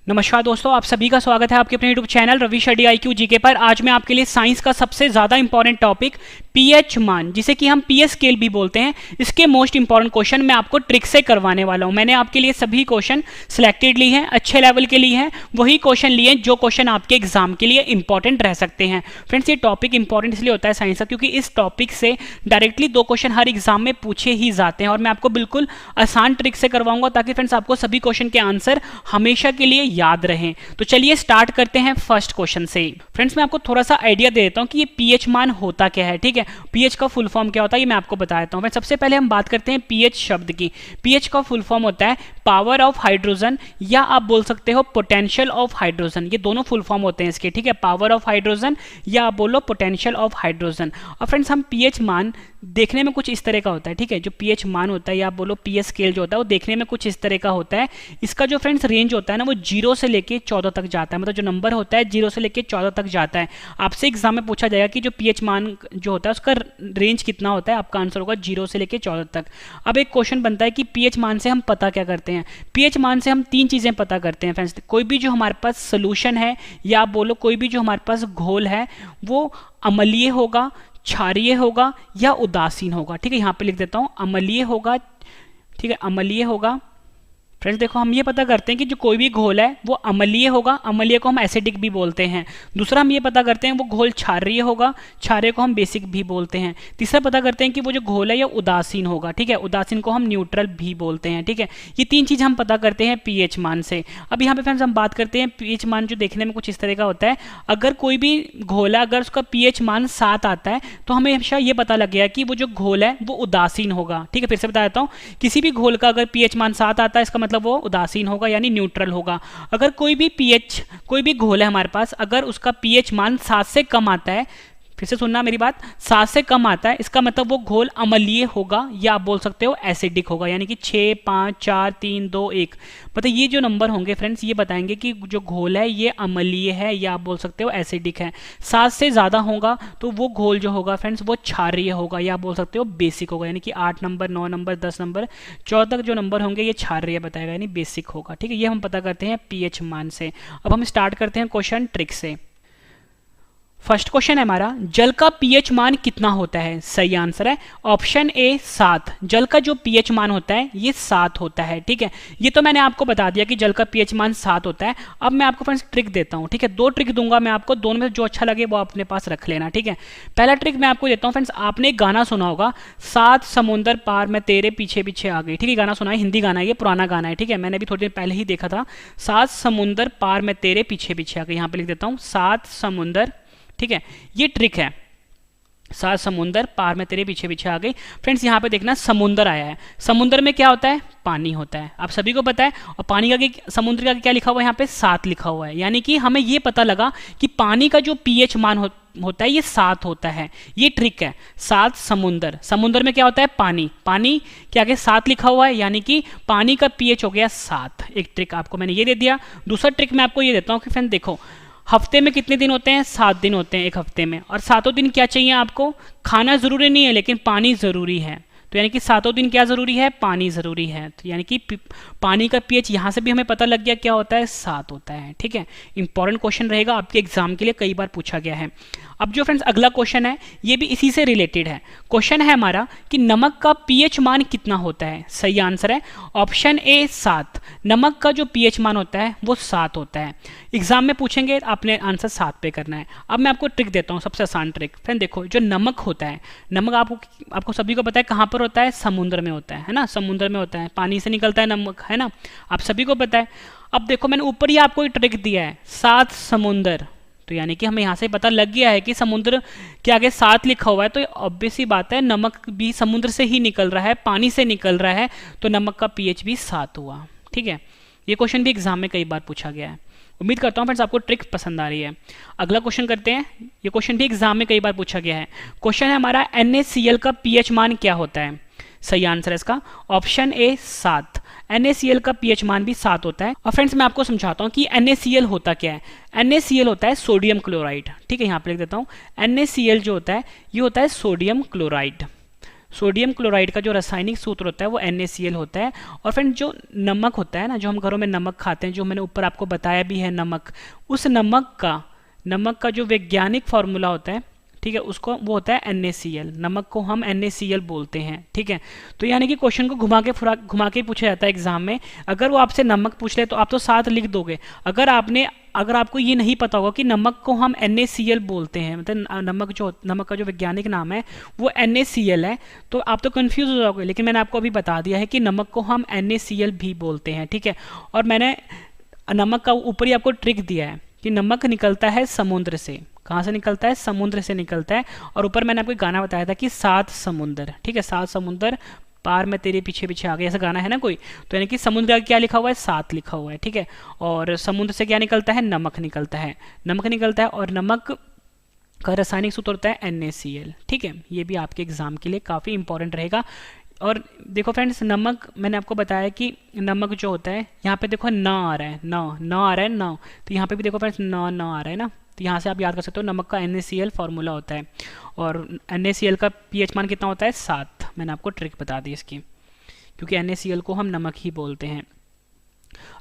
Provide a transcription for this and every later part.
नमस्कार दोस्तों, आप सभी का स्वागत है आपके अपने YouTube channel Ravi Shetty IQ GK पर। आज मैं आपके लिए साइंस का सबसे ज़्यादा इंपॉर्टेंट टॉपिक पीएच मान, जिसे कि हम पीएच स्केल भी बोलते हैं, इसके मोस्ट इंपॉर्टेंट क्वेश्चन मैं आपको ट्रिक से करवाने वाला हूं। मैंने आपके लिए सभी क्वेश्चन सिलेक्टेड लिए हैं, अच्छे लेवल के लिए हैं, वही क्वेश्चन लिए जो क्वेश्चन आपके एग्जाम के लिए इंपॉर्टेंट रह सकते हैं। फ्रेंड्स, ये टॉपिक इंपॉर्टेंट इसलिए होता है साइंस का क्योंकि इस टॉपिक से डायरेक्टली 2 क्वेश्चन हर एग्जाम में पूछे ही जाते हैं और मैं आपको बिल्कुल आसान ट्रिक से करवाऊंगा ताकि फ्रेंड्स आपको सभी क्वेश्चन के आंसर हमेशा के लिए याद रहें। तो चलिए स्टार्ट करते हैं फर्स्ट क्वेश्चन से। फ्रेंड्स, मैं आपको थोड़ा सा आइडिया दे देता हूं कि ये पीएच मान होता क्या है। ठीक है, पीएच का फुल फॉर्म क्या होता है ये मैं आपको बता देता हूं। सबसे पहले हम बात करते हैं पीएच शब्द की। पीएच का फुल फॉर्म होता है पावर ऑफ हाइड्रोजन, या आप बोल सकते हो पोटेंशियल ऑफ हाइड्रोजन। ये दोनों फुल फॉर्म होते हैं इसके। ठीक है, पावर ऑफ हाइड्रोजन या आप बोलो पोटेंशियल ऑफ हाइड्रोजन। और फ्रेंड्स, हम पीएच मान देखने में कुछ इस तरह का होता है। ठीक है, जो पीएच मान होता है या आप बोलो पीएच स्केल जो होता है वो देखने में कुछ इस तरह का होता है। इसका जो फ्रेंड्स रेंज होता है ना वो 0 से लेके 14 तक जाता है। मतलब जो नंबर होता है 0 से लेके 14 तक जाता है। आपसे एग्जाम में पूछा जाएगा कि जो पीएच मान जो होता है उसका रेंज कितना होता है, आपका आंसर होगा 0 से लेके 14 तक। अब एक क्वेश्चन बनता है कि पीएच मान से हम पता क्या करते हैं। पीएच मान से हम 3 चीजें पता करते हैं फ्रेंड्स। कोई भी जो हमारे पास सोल्यूशन है या आप बोलो कोई भी जो हमारे पास घोल है वो अम्लीय होगा, क्षारीय होगा या उदासीन होगा। ठीक है, यहां पे लिख देता हूं अम्लीय होगा। ठीक है, अम्लीय होगा। फ्रेंड्स देखो, हम ये पता करते हैं कि जो कोई भी घोल है वो अम्लीय होगा, अम्लीय को हम एसिडिक भी बोलते हैं। दूसरा हम ये पता करते हैं वो घोल क्षारीय होगा, क्षारीय को हम बेसिक भी बोलते हैं। तीसरा पता करते हैं कि वो जो घोल है ये उदासीन होगा। ठीक है, उदासीन को हम न्यूट्रल भी बोलते हैं। ठीक है, ये 3 चीज हम पता करते हैं पीएच मान से। अब यहाँ पे फ्रेंड्स हम बात करते हैं पीएच मान जो देखने में कुछ इस तरह का होता है। अगर कोई भी घोल है अगर उसका पीएच मान 7 आता है तो हमें हमेशा ये पता लग गया कि वो जो घोल है वो उदासीन होगा। ठीक है, फिर से बता देता हूँ, किसी भी घोल का अगर पीएच मान 7 आता है इसका मतलब वो उदासीन होगा यानी न्यूट्रल होगा। अगर कोई भी घोल है हमारे पास, अगर उसका पीएच मान 7 से कम आता है, फिर से सुनना मेरी बात, 7 से कम आता है इसका मतलब वो घोल अम्लीय होगा या आप बोल सकते हो एसिडिक होगा। यानी कि 6, 5, 4, 3, 2, 1 मतलब ये जो नंबर होंगे फ्रेंड्स ये बताएंगे कि जो घोल है ये अम्लीय है या आप बोल सकते हो एसिडिक है। 7 से ज्यादा होगा तो वो घोल जो होगा फ्रेंड्स वो क्षारीय होगा या आप बोल सकते हो बेसिक होगा। यानी कि 8 नंबर, 9 नंबर, 10 नंबर, 14 तक जो नंबर होंगे ये क्षारीय बताएगा यानी बेसिक होगा। ठीक है, ये हम पता करते हैं पीएच मान से। अब हम स्टार्ट करते हैं क्वेश्चन ट्रिक से। फर्स्ट क्वेश्चन है हमारा, जल का पीएच मान कितना होता है? सही आंसर है ऑप्शन ए 7। जल का जो पीएच मान होता है ये 7 होता है। ठीक है, ये तो मैंने आपको बता दिया कि जल का पीएच मान 7 होता है। अब मैं आपको फ्रेंड्स ट्रिक देता हूं। ठीक है, 2 ट्रिक दूंगा मैं आपको, दोनों में जो अच्छा लगे वो अपने पास रख लेना। ठीक है, पहला ट्रिक मैं आपको देता हूं फ्रेंड्स, आपने एक गाना सुना होगा, 7 समुंदर पार मैं तेरे पीछे पीछे आ गई। ठीक है, गाना सुना है, हिंदी गाना है, ये पुराना गाना है। ठीक है, मैंने भी थोड़ी देर पहले ही देखा था। 7 समुंदर पार मैं तेरे पीछे पीछे आ गई। यहां पे लिख देता हूं 7 समुंदर। ठीक है, ये ट्रिक है, 7 समुंदर पार में तेरे पीछे पीछे आ गई। फ्रेंड्स यहाँ पे देखना समुंदर आया है, समुंदर में क्या होता है? पानी होता है, आप सभी को पता है। और पानी का समुद्र का क्या लिखा हुआ है? यहाँ पे 7 लिखा हुआ है। यानी कि हमें ये पता लगा कि पानी का जो पीएच मान होता है ये 7 होता है। ये ट्रिक है। 7 समुंदर, समुंदर में क्या होता है? पानी, पानी के आगे 7 लिखा हुआ है यानी कि पानी का पीएच हो गया 7। एक ट्रिक आपको मैंने ये दे दिया। दूसरा ट्रिक मैं आपको ये देता हूँ कि फ्रेंड देखो, हफ्ते में कितने दिन होते हैं? 7 दिन होते हैं एक हफ्ते में। और 7 दिन क्या चाहिए आपको? खाना जरूरी नहीं है लेकिन पानी जरूरी है। तो यानी कि 7 दिन क्या जरूरी है? पानी जरूरी है। तो यानी कि पानी का पीएच यहां से भी हमें पता लग गया क्या होता है? 7 होता है। ठीक है, इंपॉर्टेंट क्वेश्चन रहेगा आपके एग्जाम के लिए, कई बार पूछा गया है। अब जो फ्रेंड्स अगला क्वेश्चन है ये भी इसी से रिलेटेड है। क्वेश्चन है हमारा कि नमक का पीएच मान कितना होता है? सही आंसर है ऑप्शन ए 7। नमक का जो पीएच मान होता है वो 7 होता है। एग्जाम में पूछेंगे, आपने आंसर 7 पे करना है। अब मैं आपको ट्रिक देता हूँ, सबसे आसान ट्रिक। फ्रेंड देखो, जो नमक होता है, नमक आपको सभी को पता है कहाँ पर होता है? समुद्र में होता है ना, समुद्र में होता है, पानी से निकलता है नमक, है ना, आप सभी को पता है। अब देखो मैंने ऊपर ही आपको एक ट्रिक दिया है, 7 समुंदर। तो यानी कि हमें यहाँ से पता लग गया है कि समुद्र के आगे 7 लिखा हुआ है तो ऑब्वियस सी बात है नमक भी समुद्र से ही निकल रहा है, पानी से निकल रहा है, तो नमक का पीएच भी 7 हुआ। ठीक है, ये क्वेश्चन भी एग्जाम में कई बार पूछा गया है। उम्मीद करता हूँ फ्रेंड्स आपको ट्रिक पसंद आ रही है। अगला क्वेश्चन करते हैं, ये क्वेश्चन भी एग्जाम में कई बार पूछा गया है। क्वेश्चन है हमारा, NaCl का पीएच मान क्या होता है? सही आंसर है इसका ऑप्शन ए 7। NaCl का पीएच मान भी 7 होता है। और फ्रेंड्स मैं आपको समझाता हूँ कि NaCl होता क्या है। NaCl होता है सोडियम क्लोराइड। ठीक है, यहाँ पे लिख देता हूँ NaCl जो होता है ये होता है सोडियम क्लोराइड। सोडियम क्लोराइड का जो रासायनिक सूत्र होता है वो NaCl होता है। और फ्रेंड जो नमक होता है ना, जो हम घरों में नमक खाते हैं, जो मैंने ऊपर आपको बताया भी है नमक, उस नमक का जो वैज्ञानिक फॉर्मूला होता है, ठीक है, उसको वो होता है NaCl। नमक को हम NaCl बोलते हैं, ठीक है। तो यानी कि क्वेश्चन को घुमा के पूछा जाता है एग्जाम में। अगर वो आपसे नमक पूछ ले तो आप तो साथ लिख दोगे। अगर आपको ये नहीं पता होगा कि नमक को हम NaCl बोलते हैं, मतलब नमक का जो वैज्ञानिक नाम है वो NaCl है, तो आप तो कंफ्यूज हो जाओगे। लेकिन मैंने आपको अभी बता दिया है कि नमक को हम NaCl भी बोलते हैं, ठीक है। और मैंने नमक का ऊपर ही आपको ट्रिक दिया है कि नमक निकलता है समुद्र से। कहाँ से निकलता है? समुद्र से निकलता है। और ऊपर मैंने आपको गाना बताया था कि 7 समुंदर, ठीक है, 7 समुंदर पार में तेरे पीछे पीछे आ गया, ऐसा गाना है ना कोई। तो यानी कि समुद्र का क्या लिखा हुआ है? 7 लिखा हुआ है, ठीक है। और समुद्र से क्या निकलता है? नमक निकलता है, नमक निकलता है। और नमक का रासायनिक सूत्र होता है NaCl, ठीक है। ये भी आपके एग्जाम के लिए काफ़ी इंपॉर्टेंट रहेगा। और देखो फ्रेंड्स, नमक मैंने आपको बताया कि नमक जो होता है, यहाँ पे देखो न आ रहा है, न आ रहा है, न, तो यहाँ पे भी देखो फ्रेंड्स न आ रहा है ना, तो यहाँ से आप याद कर सकते हो नमक का NaCl फॉर्मूला होता है। और NaCl का pH मान कितना होता है? 7। मैंने आपको ट्रिक बता दी इसकी, क्योंकि NaCl को हम नमक ही बोलते हैं।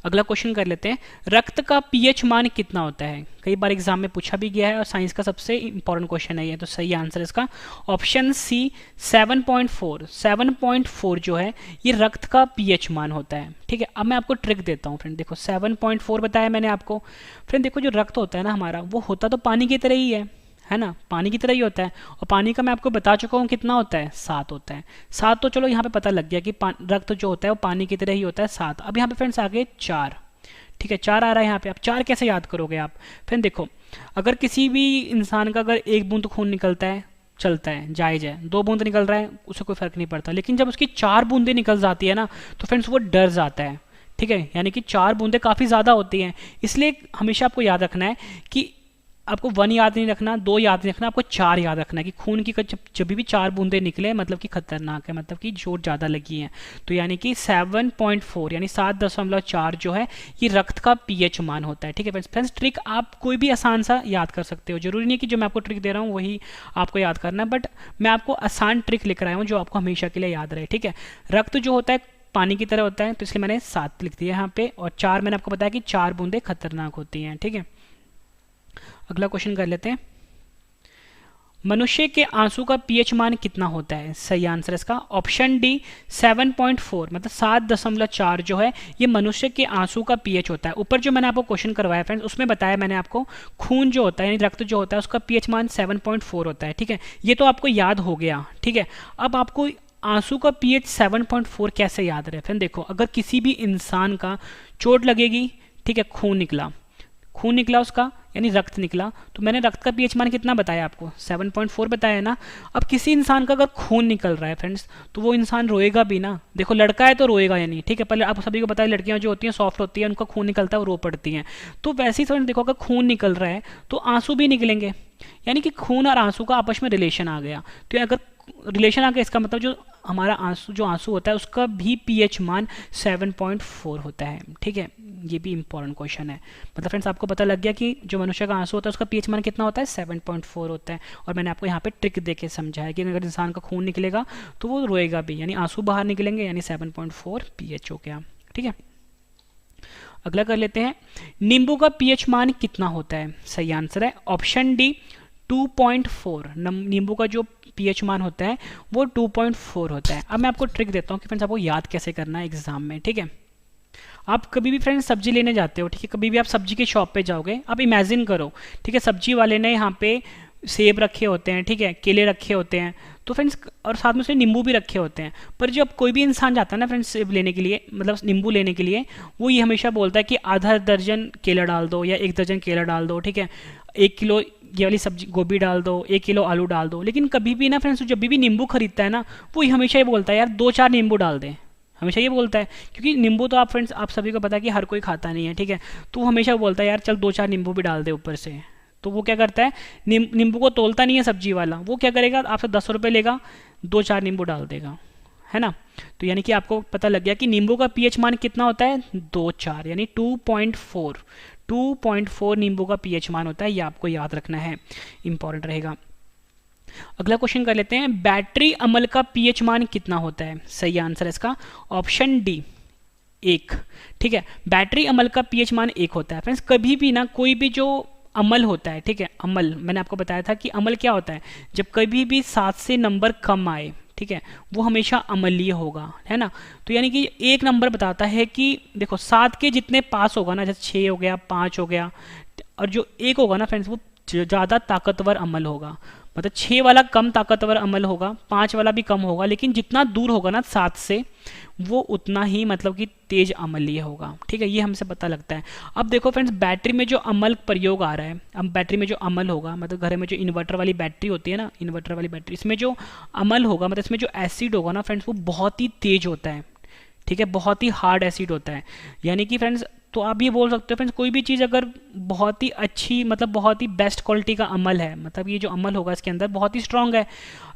अगला क्वेश्चन कर लेते हैं, रक्त का pH मान कितना होता है? कई बार एग्जाम में पूछा भी गया है और साइंस का सबसे इंपॉर्टेंट क्वेश्चन है ये। तो सही आंसर इसका ऑप्शन सी 7.4। 7.4 जो है ये रक्त का pH मान होता है, ठीक है। अब मैं आपको ट्रिक देता हूँ फ्रेंड, देखो 7.4 बताया मैंने आपको। फ्रेंड देखो, जो रक्त होता है ना हमारा, वो होता तो पानी की तरह ही है ना, पानी की तरह ही होता है। और पानी का मैं आपको बता चुका हूँ कितना होता है? 7 होता है। 7 तो चलो यहाँ पे पता लग गया कि रक्त जो होता है वो पानी की तरह ही होता है, 7। अब यहाँ पे फ्रेंड्स आगे 4, ठीक है, 4 आ रहा है यहाँ पे। आप 4 कैसे याद करोगे आप? फ्रेंड देखो, अगर किसी भी इंसान का अगर 1 बूंद खून निकलता है, चलता है, जायज है। 2 बूंद निकल रहा है, उससे कोई फर्क नहीं पड़ता। लेकिन जब उसकी 4 बूंदें निकल जाती है ना, तो फ्रेंड्स वो डर जाता है, ठीक है। यानी कि 4 बूंदें काफ़ी ज़्यादा होती हैं। इसलिए हमेशा आपको याद रखना है कि आपको 1 याद नहीं रखना, 2 याद नहीं रखना, आपको 4 याद रखना है कि खून की जब भी 4 बूंदें निकले मतलब कि खतरनाक है, मतलब कि चोट ज़्यादा लगी है। तो यानी कि 7.4 यानी 7.4 जो है ये रक्त का pH मान होता है, ठीक है फ्रेंड्स। ट्रिक आप कोई भी आसान सा याद कर सकते हो, जरूरी नहीं है कि जो मैं आपको ट्रिक दे रहा हूँ वही आपको याद करना है, बट मैं आपको आसान ट्रिक लेकर आया हूँ जो आपको हमेशा के लिए याद रहे, ठीक है। रक्त जो होता है पानी की तरह होता है, तो इसलिए मैंने 7 लिख दिया यहाँ पे। और 4 मैंने आपको बताया कि 4 बूंदें खतरनाक होती हैं, ठीक है। अगला क्वेश्चन कर लेते हैं, मनुष्य के आंसू का pH मान कितना होता है? सही आंसर इसका ऑप्शन डी 7.4, मतलब 7.4 जो है ये मनुष्य के आंसू का pH होता है। ऊपर जो मैंने आपको क्वेश्चन करवाया फ्रेंड्स, उसमें बताया मैंने आपको खून जो होता है यानी रक्त जो होता है उसका pH मान 7.4 होता है, ठीक है। ये तो आपको याद हो गया, ठीक है। अब आपको आंसू का pH 7.4 कैसे याद रहे? फ्रेंड देखो, अगर किसी भी इंसान का चोट लगेगी, ठीक है, खून निकला उसका यानी रक्त निकला, तो मैंने रक्त का pH मान कितना बताया आपको? 7.4 बताया ना। अब किसी इंसान का अगर खून निकल रहा है फ्रेंड्स, तो वो इंसान रोएगा भी ना। देखो लड़का है तो रोएगा यानी, ठीक है। पहले आप सभी को पता है लड़कियां जो होती हैं सॉफ्ट होती हैं, उनका खून निकलता है वो रो पड़ती हैं। तो वैसे ही फ्रेंड्स देखो, अगर खून निकल रहा है तो आंसू भी निकलेंगे, यानी कि खून और आंसू का आपस में रिलेशन आ गया। तो अगर रिलेशन आ गया, इसका मतलब जो हमारा आंसू होता है उसका भी pH मान 7.4 होता है, ठीक है। ये भी इंपॉर्टेंट क्वेश्चन है। मतलब फ्रेंड्स आपको पता लग गया कि जो मनुष्य का आंसू होता है उसका pH मान कितना होता है? 7.4 होता है। और मैंने आपको यहाँ पे ट्रिक देके समझाया कि अगर इंसान का खून निकलेगा तो वो रोएगा भी, यानी आंसू बाहर निकलेंगे, यानी 7.4 pH हो गया, ठीक है। अगला कर लेते हैं, नींबू का pH मान कितना होता है? सही आंसर है ऑप्शन डी 2.4। नींबू का जो pH मान होता है वो 2.4 होता है। अब मैं आपको ट्रिक देता हूँ कि फ्रेंड्स आपको याद कैसे करना है एग्जाम में, ठीक है। आप कभी भी फ्रेंड्स सब्जी लेने जाते हो, ठीक है, कभी भी आप सब्जी के शॉप पे जाओगे, आप इमेजिन करो, ठीक है, सब्जी वाले ने यहाँ पे सेब रखे होते हैं, ठीक है, केले रखे होते हैं, तो फ्रेंड्स और साथ में उसने नींबू भी रखे होते हैं। पर जब कोई भी इंसान जाता है ना फ्रेंड्स सेब लेने के लिए, मतलब नींबू लेने के लिए, वो ये हमेशा बोलता है कि आधा दर्जन केला डाल दो या 1 दर्जन केला डाल दो, ठीक है, 1 किलो ये वाली सब्जी गोभी डाल दो, 1 किलो आलू डाल दो। लेकिन कभी भी ना फ्रेंड्स जब भी नींबू खरीदता है ना, वो हमेशा ये बोलता है यार 2-4 नींबू डाल दें, हमेशा ये बोलता है। क्योंकि नींबू तो आप फ्रेंड्स आप सभी को पता है कि हर कोई खाता नहीं है, ठीक है, तो वो हमेशा बोलता है यार चल 2-4 नींबू भी डाल दे ऊपर से। तो वो क्या करता है, नींबू को तोलता नहीं है सब्जी वाला, वो क्या करेगा, आपसे 10 रुपये लेगा, 2-4 नींबू डाल देगा, है ना। तो यानी कि आपको पता लग गया कि नींबू का pH मान कितना होता है? 2-4 यानी 2.4 नींबू का pH मान होता है। ये आपको याद रखना है, इंपॉर्टेंट रहेगा। अगला क्वेश्चन कर लेते हैं, बैटरी अम्ल का पीएच मान कितना होता है? सही आंसर है इसका ऑप्शन डी, 1। ठीक है, बैटरी अम्ल का पीएच मान 1 होता है। फ्रेंड्स कभी भी ना कोई भी जो अम्ल होता है, ठीक है, अम्ल मैंने आपको बताया था कि अम्ल क्या होता है, जब कभी भी 7 से नंबर कम आए, ठीक है, वो हमेशा अम्लीय होगा, है ना। तो यानी कि एक नंबर बताता है कि देखो 7 के जितने पास होगा ना, जैसे 6 हो गया, 5 हो गया, और जो 1 होगा ना फ्रेंड्स, वो ज़्यादा ताकतवर अम्ल होगा। मतलब 6 वाला कम ताकतवर अम्ल होगा, 5 वाला भी कम होगा, लेकिन जितना दूर होगा ना 7 से, वो उतना ही मतलब कि तेज अम्लीय होगा। ठीक है, ये हमसे पता लगता है। अब देखो फ्रेंड्स, बैटरी में जो अम्ल प्रयोग आ रहा है, अब बैटरी में जो अम्ल होगा, मतलब घर में जो इन्वर्टर वाली बैटरी होती है ना, इन्वर्टर वाली बैटरी, इसमें जो अम्ल होगा, मतलब इसमें जो एसिड होगा ना फ्रेंड्स, वो बहुत ही तेज होता है। ठीक है, बहुत ही हार्ड एसिड होता है। यानी कि फ्रेंड्स, तो आप ये बोल सकते हो फ्रेंड्स, कोई भी चीज़ अगर बहुत ही अच्छी, मतलब बहुत ही बेस्ट क्वालिटी का अमल है, मतलब ये जो अमल होगा इसके अंदर बहुत ही स्ट्रांग है,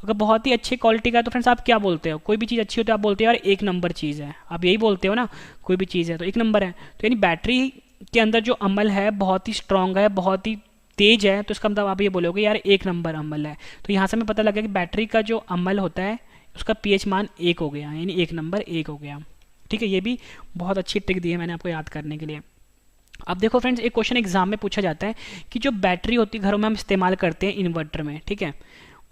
अगर बहुत ही अच्छी क्वालिटी का है, तो फ्रेंड्स आप क्या बोलते हो? कोई भी चीज़ अच्छी होती है आप बोलते हो यार 1 नंबर चीज़ है, आप यही बोलते हो ना, कोई भी चीज़ है तो 1 नंबर है। तो यानी बैटरी के अंदर जो अमल है बहुत ही स्ट्रांग है, बहुत ही तेज है, तो इसका मतलब आप ये बोलोगे यार 1 नंबर अमल है। तो यहाँ से हमें पता लगा कि बैटरी का जो अमल होता है उसका पीएच मान 1 हो गया, यानी 1 नंबर 1 हो गया। ठीक है, ये भी बहुत अच्छी ट्रिक दी है मैंने आपको याद करने के लिए। अब देखो फ्रेंड्स, एक क्वेश्चन एग्जाम में पूछा जाता है कि जो बैटरी होती है घरों में हम इस्तेमाल करते हैं इन्वर्टर में, ठीक है,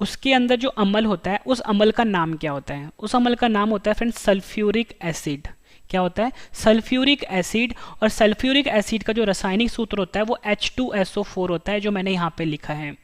उसके अंदर जो अमल होता है उस अमल का नाम क्या होता है? उस अमल का नाम होता है फ्रेंड्स सल्फ्यूरिक एसिड। क्या होता है? Sulphuric acid. और सल्फ्यूरिक एसिड का जो रासायनिक सूत्र होता है वो H2SO4 होता है, जो मैंने यहाँ पे लिखा है।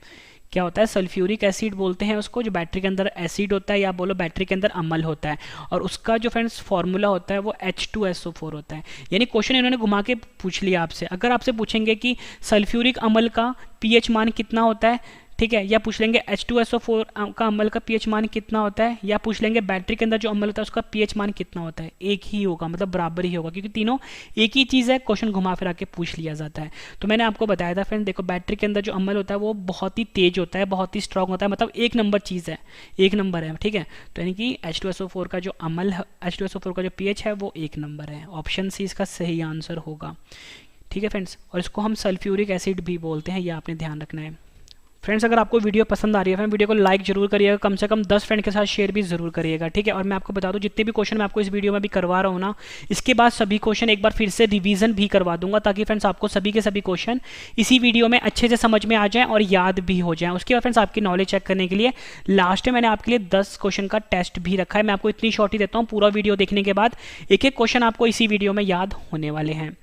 क्या होता है? सल्फ्यूरिक एसिड बोलते हैं उसको, जो बैटरी के अंदर एसिड होता है, या बोलो बैटरी के अंदर अम्ल होता है, और उसका जो फ्रेंड्स फॉर्मूला होता है वो H2SO4 होता है। यानी क्वेश्चन इन्होंने घुमा के पूछ लिया आपसे। अगर आपसे पूछेंगे कि सल्फ्यूरिक अम्ल का पीएच मान कितना होता है, ठीक है, या पूछ लेंगे H2SO4 का अम्ल का पीएच मान कितना होता है, या पूछ लेंगे बैटरी के अंदर जो अम्ल होता है उसका पीएच मान कितना होता है, एक ही होगा, मतलब बराबर ही होगा, क्योंकि तीनों एक ही चीज़ है। क्वेश्चन घुमा फिरा के पूछ लिया जाता है। तो मैंने आपको बताया था फ्रेंड, देखो बैटरी के अंदर जो अम्ल होता है वो बहुत ही तेज होता है, बहुत ही स्ट्रांग होता है, मतलब 1 नंबर चीज़ है, 1 नंबर है। ठीक है, तो यानी कि H2SO4 का जो अम्ल है, H2SO4 का जो पीएच है वो 1 नंबर है। ऑप्शन सी इसका सही आंसर होगा। ठीक है फ्रेंड्स, और इसको हम सल्फ्यूरिक एसिड भी बोलते हैं, ये आपने ध्यान रखना है। फ्रेंड्स, अगर आपको वीडियो पसंद आ रही है फ्रेंड, वीडियो को लाइक जरूर करिएगा, कम से कम 10 फ्रेंड के साथ शेयर भी जरूर करिएगा। ठीक है, और मैं आपको बता दूं, जितने भी क्वेश्चन मैं आपको इस वीडियो में भी करवा रहा हूँ ना, इसके बाद सभी क्वेश्चन एक बार फिर से रिवीजन भी करवा दूंगा, ताकि फ्रेंड्स आपको सभी के सभी क्वेश्चन इसी वीडियो में अच्छे से समझ में आ जाएं और याद भी हो जाएं। उसके बाद फ्रेंड्स आपकी नॉलेज चेक करने के लिए लास्ट में मैंने आपके लिए 10 क्वेश्चन का टेस्ट भी रखा है। मैं आपको इतनी शॉर्ट ही देता हूँ, पूरा वीडियो देखने के बाद एक एक क्वेश्चन आपको इसी वीडियो में याद होने वाले हैं।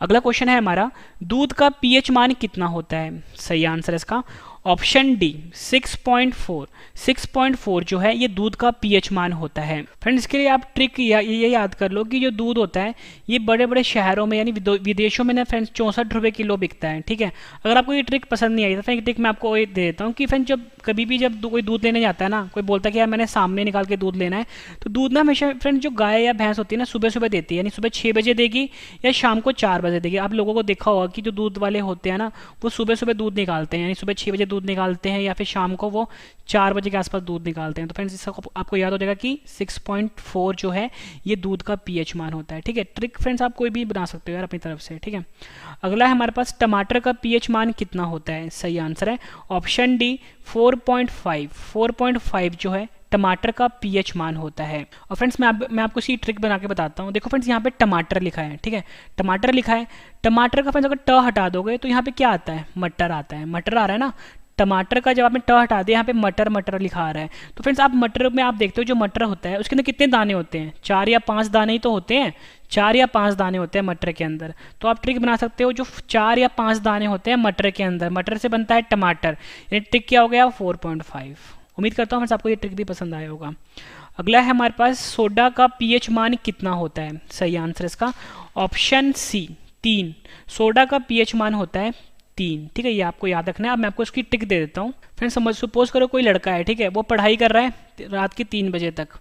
अगला क्वेश्चन है हमारा, दूध का पीएच मान कितना होता है? सही आंसर है इसका ऑप्शन डी, 6.4। 6.4 जो है ये दूध का पीएच मान होता है। फ्रेंड्स, इसके लिए आप ट्रिक ये याद कर लो कि जो दूध होता है ये बड़े बड़े शहरों में यानी विदेशों में ना फ्रेंड्स 64 रुपये किलो बिकता है। ठीक है, अगर आपको ये ट्रिक पसंद नहीं आई तो फ्रेंड ट्रिक मैं आपको ये दे देता हूँ कि फ्रेंड जब कभी भी जब कोई दूध लेने जाता है ना, कोई बोलता है कि यार मैंने सामने निकाल के दूध लेना है, तो दूध ना हमेशा फ्रेंड जो गाय या भैंस होती है ना सुबह सुबह देती है, यानी सुबह 6 बजे देगी या शाम को 4 बजे देगी। आप लोगों को देखा होगा कि जो दूध वाले होते हैं ना वो सुबह सुबह दूध निकालते हैं, यानी सुबह 6 बजे दूध निकालते हैं या फिर शाम को वो 4 बजे के आसपास दूध निकालते हैं। तो फ्रेंड्स इसका आपको याद हो जाएगा कि 6.4 जो है ये दूध का पीएच मान होता है। ठीक है, ट्रिक फ्रेंड्स आप कोई भी बना सकते हो यार अपनी तरफ से। ठीक है, अगला है हमारे पास, टमाटर का पीएच मान कितना होता है? सही आंसर है ऑप्शन डी, 4.5। 4.5 जो है टमाटर का पीएच मान होता है। और फ्रेंड्स मैं आपको इसी ट्रिक बना के बताता हूँ। देखो फ्रेंड्स, यहाँ पे टमाटर लिखा है, ठीक है, टमाटर लिखा है, टमाटर का फ्रेंड्स अगर ट हटा दोगे तो यहाँ पे क्या आता है? मटर आता है। मटर आ रहा है ना, टमाटर का जब आपने ट हटा दिया यहाँ पे मटर मटर लिखा आ रहा है। तो फ्रेंड्स आप मटर में आप देखते हो जो मटर होता है उसके अंदर कितने दाने होते हैं? 4 या 5 दाने ही तो होते हैं, 4 या 5 दाने होते हैं मटर के अंदर। तो आप ट्रिक बना सकते हो, जो 4 या 5 दाने होते हैं मटर के अंदर, मटर से बनता है टमाटर, यानी ट्रिक क्या हो गया? 4.5। उम्मीद करता हूँ फ्रेंड्स आपको ये ट्रिक भी पसंद आया होगा। अगला है हमारे पास, सोडा का पीएच मान कितना होता है? सही आंसर इसका ऑप्शन सी, 3। सोडा का पीएच मान होता है 3। ठीक है, ये आपको याद रखना है। अब मैं आपको इसकी ट्रिक दे देता हूँ। फ्रेंड्स सपोज करो कोई लड़का है, ठीक है, वो पढ़ाई कर रहा है रात के 3 बजे तक।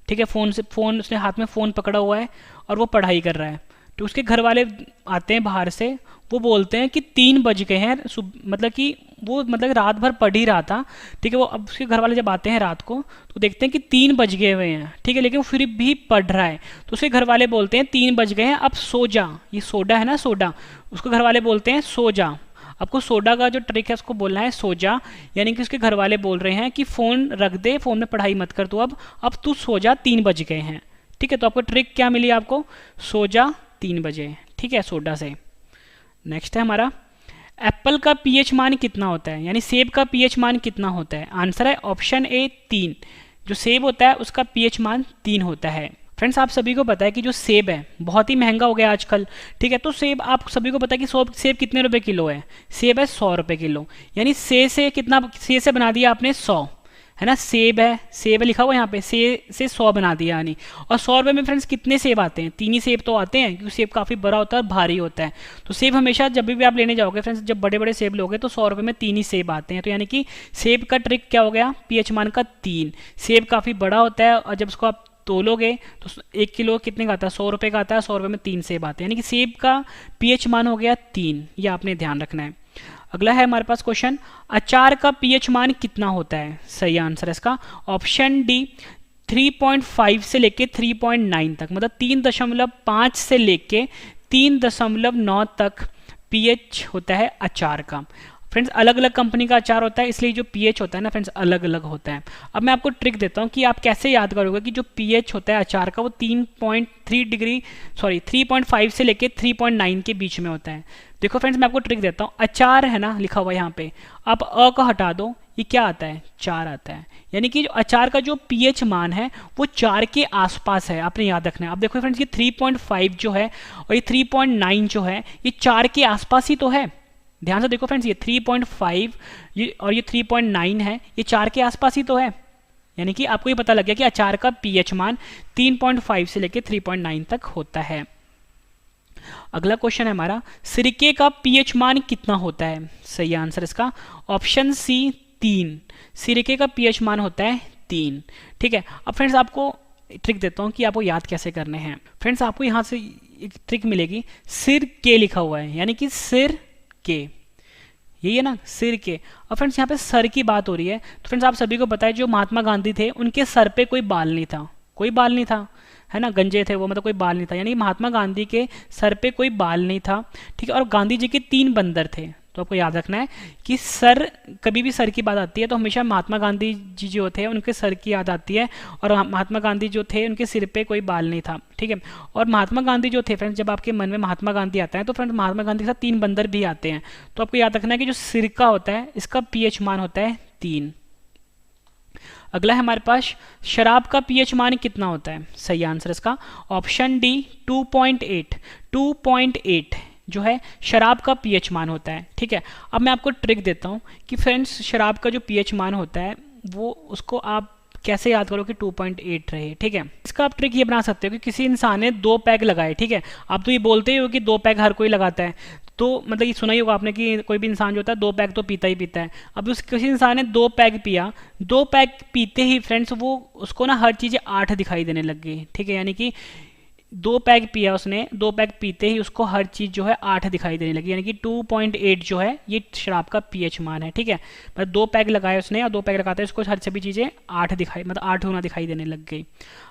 ठीक है, फोन उसने हाथ में फ़ोन पकड़ा हुआ है और वो पढ़ाई कर रहा है। तो उसके घर वाले आते हैं बाहर से, वो बोलते हैं कि 3 बज गए हैं, मतलब कि वो मतलब रात भर पढ़ ही रहा था। ठीक है, वो अब उसके घर वाले जब आते हैं रात को तो देखते हैं कि 3 बज गए हुए हैं। ठीक है, लेकिन वो फिर भी पढ़ रहा है। तो उसके घर वाले बोलते हैं 3 बज गए हैं, अब सो जा। ये सोडा है ना, सोडा, उसको घर वाले बोलते हैं सो जा, आपको सोडा का जो ट्रिक है उसको बोलना है सोजा, यानी कि उसके घर वाले बोल रहे हैं कि फ़ोन रख दे, फ़ोन में पढ़ाई मत कर तू, अब तू सो जा, 3 बज गए हैं। ठीक है, तो आपको ट्रिक क्या मिली, आपको सो जा 3 बजे। ठीक है, सोडा से। नेक्स्ट है हमारा, एप्पल का पीएच मान कितना होता है, यानी सेब का पीएच मान कितना होता है। आंसर है ऑप्शन ए 3। जो सेब होता है उसका पीएच मान 3 होता है। फ्रेंड्स, आप सभी को पता है कि जो सेब है बहुत ही महंगा हो गया आजकल। ठीक है, तो सेब आप सभी को पता है कि सेब कितने रुपए किलो है। सेब है 100 रुपए किलो, यानी से कितना, से बना दिया आपने 100, है ना। सेब है लिखा हुआ यहाँ पे, से 100 बना दिया यानी। और 100 रुपये में फ्रेंड्स कितने सेब आते हैं, 3 ही सेब तो आते हैं, क्योंकि सेब काफ़ी बड़ा होता है और भारी होता है। तो सेब हमेशा जब भी आप लेने जाओगे फ्रेंड्स, जब बड़े बड़े सेब लोगे तो 100 रुपये में 3 ही सेब आते हैं। तो यानी कि सेब का ट्रिक क्या हो गया, पीएच मान का 3। सेब काफ़ी बड़ा होता है और जब उसको आप तोलोगे तो 1 किलो कितने का आता है, 100 रुपये का आता है। 100 रुपये में 3 सेब आते हैं, यानी कि सेब का पीएच मान हो गया 3। ये आपने ध्यान रखना है। अगला है हमारे पास क्वेश्चन, अचार का पीएच मान कितना होता है। सही आंसर है इसका ऑप्शन डी 3.5 से लेके 3.9 तक, मतलब 3.5 से लेके 3.9 तक पीएच होता है अचार का। फ्रेंड्स, अलग अलग कंपनी का अचार होता है, इसलिए जो पीएच होता है ना फ्रेंड्स अलग अलग होता है। अब मैं आपको ट्रिक देता हूँ कि आप कैसे याद करोगे कि जो पीएच होता है अचार का वो 3.5 से लेके 3.9 के बीच में होता है। देखो फ्रेंड्स, मैं आपको ट्रिक देता हूँ। अचार है ना लिखा हुआ यहाँ पे, आप अ को हटा दो, ये क्या आता है, 4 आता है। यानी कि जो अचार का जो पीएच मान है वो 4 के आसपास है, आपने याद रखना है। अब देखो फ्रेंड्स, ये 3.5 जो है और ये 3.9 जो है, ये 4 के आसपास ही तो है। ध्यान से देखो फ्रेंड्स, ये 3.5 और ये 3.9 है, ये 4 के आसपास ही तो है। यानी कि आपको ये पता लग गया कि अचार का पीएच मान 3.5 से लेकर 3.9 तक होता है। अगला क्वेश्चन है हमारा, सिरके का पीएच मान कितना होता है। सही आंसर इसका ऑप्शन सी 3। सिरके का पीएच मान होता है 3। ठीक है, अब फ्रेंड्स आपको ट्रिक देता हूँ कि आपको याद कैसे करने हैं। फ्रेंड्स, आपको यहाँ से एक ट्रिक मिलेगी, सिर के लिखा हुआ है, यानी कि सिर के, यही है ना, सिर के। और फ्रेंड्स यहाँ पे सर की बात हो रही है, तो फ्रेंड्स आप सभी को पता है जो महात्मा गांधी थे उनके सर पे कोई बाल नहीं था, कोई बाल नहीं था, है ना, गंजे थे वो, मतलब कोई बाल नहीं था। यानी महात्मा गांधी के सर पे कोई बाल नहीं था। ठीक है, और गांधी जी के 3 बंदर थे। तो आपको याद रखना है कि सर, कभी भी सर की बात आती है तो हमेशा महात्मा गांधी जी जो थे उनके सर की याद आती है, और महात्मा गांधी जो थे उनके सिर पे कोई बाल नहीं था। ठीक है, और महात्मा गांधी जो थे फ्रेंड्स, जब आपके मन में महात्मा गांधी आता है तो फ्रेंड्स महात्मा गांधी के साथ 3 बंदर भी आते हैं। तो आपको याद रखना है कि जो सिरका होता है इसका पीएच मान होता है 3। अगला है हमारे पास, शराब का पीएच मान कितना होता है। सही आंसर इसका ऑप्शन डी 2.8। 2.8 जो है शराब का पीएच मान होता है। ठीक है, अब मैं आपको ट्रिक देता हूँ कि फ्रेंड्स शराब का जो पीएच मान होता है वो, उसको आप कैसे याद करो कि 2.8 रहे। ठीक है, इसका आप ट्रिक ये बना सकते हो कि किसी इंसान ने 2 पैग लगाए। ठीक है, आप तो ये बोलते ही हो कि 2 पैग हर कोई लगाता है, तो मतलब ये सुना ही होगा आपने कि कोई भी इंसान जो होता है 2 पैग तो पीता ही पीता है। अब किसी इंसान ने 2 पैग पिया, 2 पैग पीते ही फ्रेंड्स वो, उसको ना हर चीज़ें 8 दिखाई देने लग गई। ठीक है, यानी कि 2 पैग पिया उसने, 2 पैग पीते ही उसको हर चीज़ जो है 8 दिखाई देने लगी, यानी कि 2.8 जो है ये शराब का पीएच मान है। ठीक है, मतलब 2 पैग लगाए उसने और 2 पैग लगाते उसको हर सभी चीज़ें 8 दिखाई, मतलब 8 होना दिखाई देने लग गई।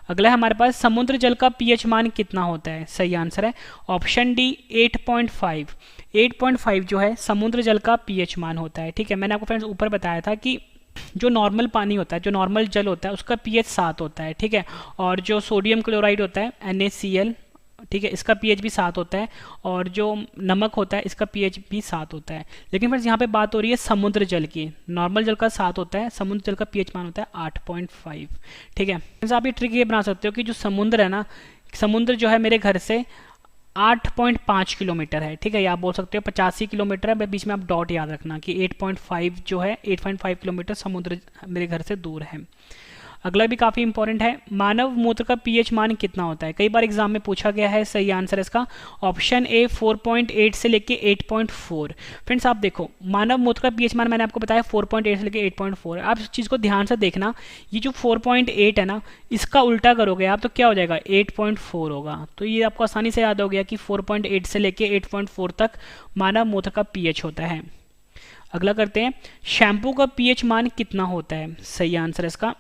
अगला है हमारे पास, समुद्र जल का पीएच मान कितना होता है। सही आंसर है ऑप्शन डी 8.5। 8.5 जो है समुद्र जल का पीएच मान होता है। ठीक है, मैंने आपको फ्रेंड्स ऊपर बताया था कि जो नॉर्मल पानी होता है, जो नॉर्मल जल होता है उसका पीएच 7 होता है। ठीक है, और जो सोडियम क्लोराइड होता है NaCl, ठीक है, इसका पीएच भी 7 होता है, और जो नमक होता है इसका पीएच भी 7 होता है। लेकिन फ्रेंड्स यहाँ पे बात हो रही है समुद्र जल की। नॉर्मल जल का 7 होता है, समुद्र जल का पीएच मान होता है 8.5। ठीक है, फ्रेंड्स आप ये ट्रिक ये बना सकते हो कि जो समुद्र है ना, समुद्र जो है मेरे घर से 8.5 किलोमीटर है। ठीक है, या आप बोल सकते हो 85 किलोमीटर है, बीच में आप डॉट याद रखना कि 8.5 जो है 8.5 किलोमीटर समुद्र मेरे घर से दूर है। अगला भी काफ़ी इंपॉर्टेंट है, मानव मूत्र का पीएच मान कितना होता है। कई बार एग्जाम में पूछा गया है। सही आंसर इसका ऑप्शन ए 4.8 से लेके 8.4। फ्रेंड्स आप देखो, मानव मूत्र का पीएच मान मैंने आपको बताया 4.8 से लेके 8.4। आप इस चीज़ को ध्यान से देखना, ये जो 4.8 है ना, इसका उल्टा करोगे आप तो क्या हो जाएगा, 8.4 होगा। तो ये आपको आसानी से याद हो गया कि 4.8 से लेके 8.4 तक मानव मूत्र का पीएच होता है। अगला करते हैं, शैम्पू का पीएच मान कितना होता है। सही आंसर इसका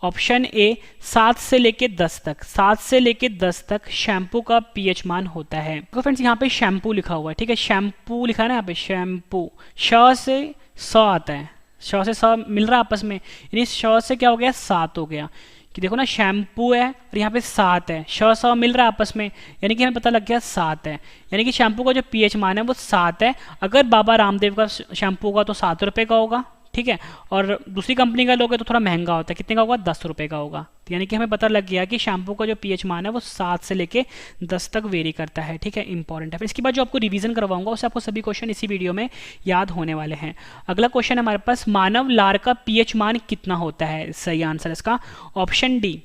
ऑप्शन ए 7 से लेके 10 तक, 7 से लेके 10 तक शैम्पू का पीएच मान होता है। तो फ्रेंड्स यहाँ पे शैम्पू लिखा हुआ है, ठीक है, शैम्पू लिखा है ना यहाँ पे, शैम्पू, श से स आता है, श से स मिल रहा है आपस में, यानी श से क्या हो गया 7 हो गया, कि देखो ना शैम्पू है और यहाँ पे 7 है, श स मिल रहा है आपस में, यानी कि हमें पता लग गया 7 है, यानी कि शैम्पू का जो पीएच मान है वो 7 है। अगर बाबा रामदेव का शैम्पू होगा तो 7 रुपये का होगा, ठीक है, और दूसरी कंपनी का लोगे तो थोड़ा महंगा होता है, कितने का होगा 10 रुपये का होगा। तो यानी कि हमें पता लग गया कि शैम्पू का जो पीएच मान है वो 7 से लेके 10 तक वेरी करता है, ठीक है, इंपॉर्टेंट है। फिर इसके बाद जो आपको रिवीजन करवाऊंगा उससे आपको सभी क्वेश्चन इसी वीडियो में याद होने वाले हैं। अगला क्वेश्चन है हमारे पास, मानव लार का पीएच मान कितना होता है? सही आंसर इसका ऑप्शन डी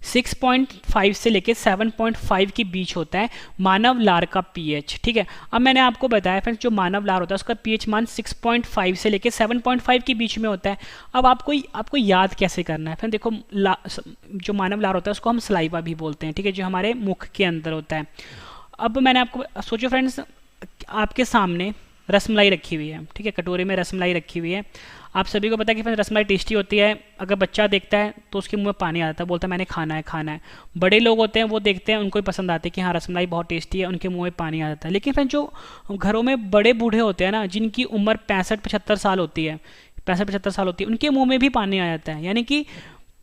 6.5 से लेके 7.5 के बीच होता है मानव लार का पीएच, ठीक है। अब मैंने आपको बताया फ्रेंड्स जो मानव लार होता है उसका पीएच मान 6.5 से लेके 7.5 के बीच में होता है। अब आपको याद कैसे करना है? फिर देखो जो मानव लार होता है उसको हम सलाइवा भी बोलते हैं, ठीक है, जो हमारे मुख के अंदर होता है। अब मैंने आपको सोचो फ्रेंड्स आपके सामने रसमलाई रखी हुई है, ठीक है, कटोरे में रसमलाई रखी हुई है। आप सभी को पता है कि रसमलाई टेस्टी होती है, अगर बच्चा देखता है तो उसके मुंह में पानी आ जाता है, बोलता है मैंने खाना है खाना है। बड़े लोग होते हैं वो देखते हैं, उनको भी पसंद आती है कि हाँ रसमलाई बहुत टेस्टी है, उनके मुंह में पानी आ जाता है। लेकिन फिर जो घरों में बड़े बूढ़े होते हैं ना, जिनकी उम्र 65-75 साल होती है, 65-75 साल होती है, उनके मुँह में भी पानी आ जाता है, यानी कि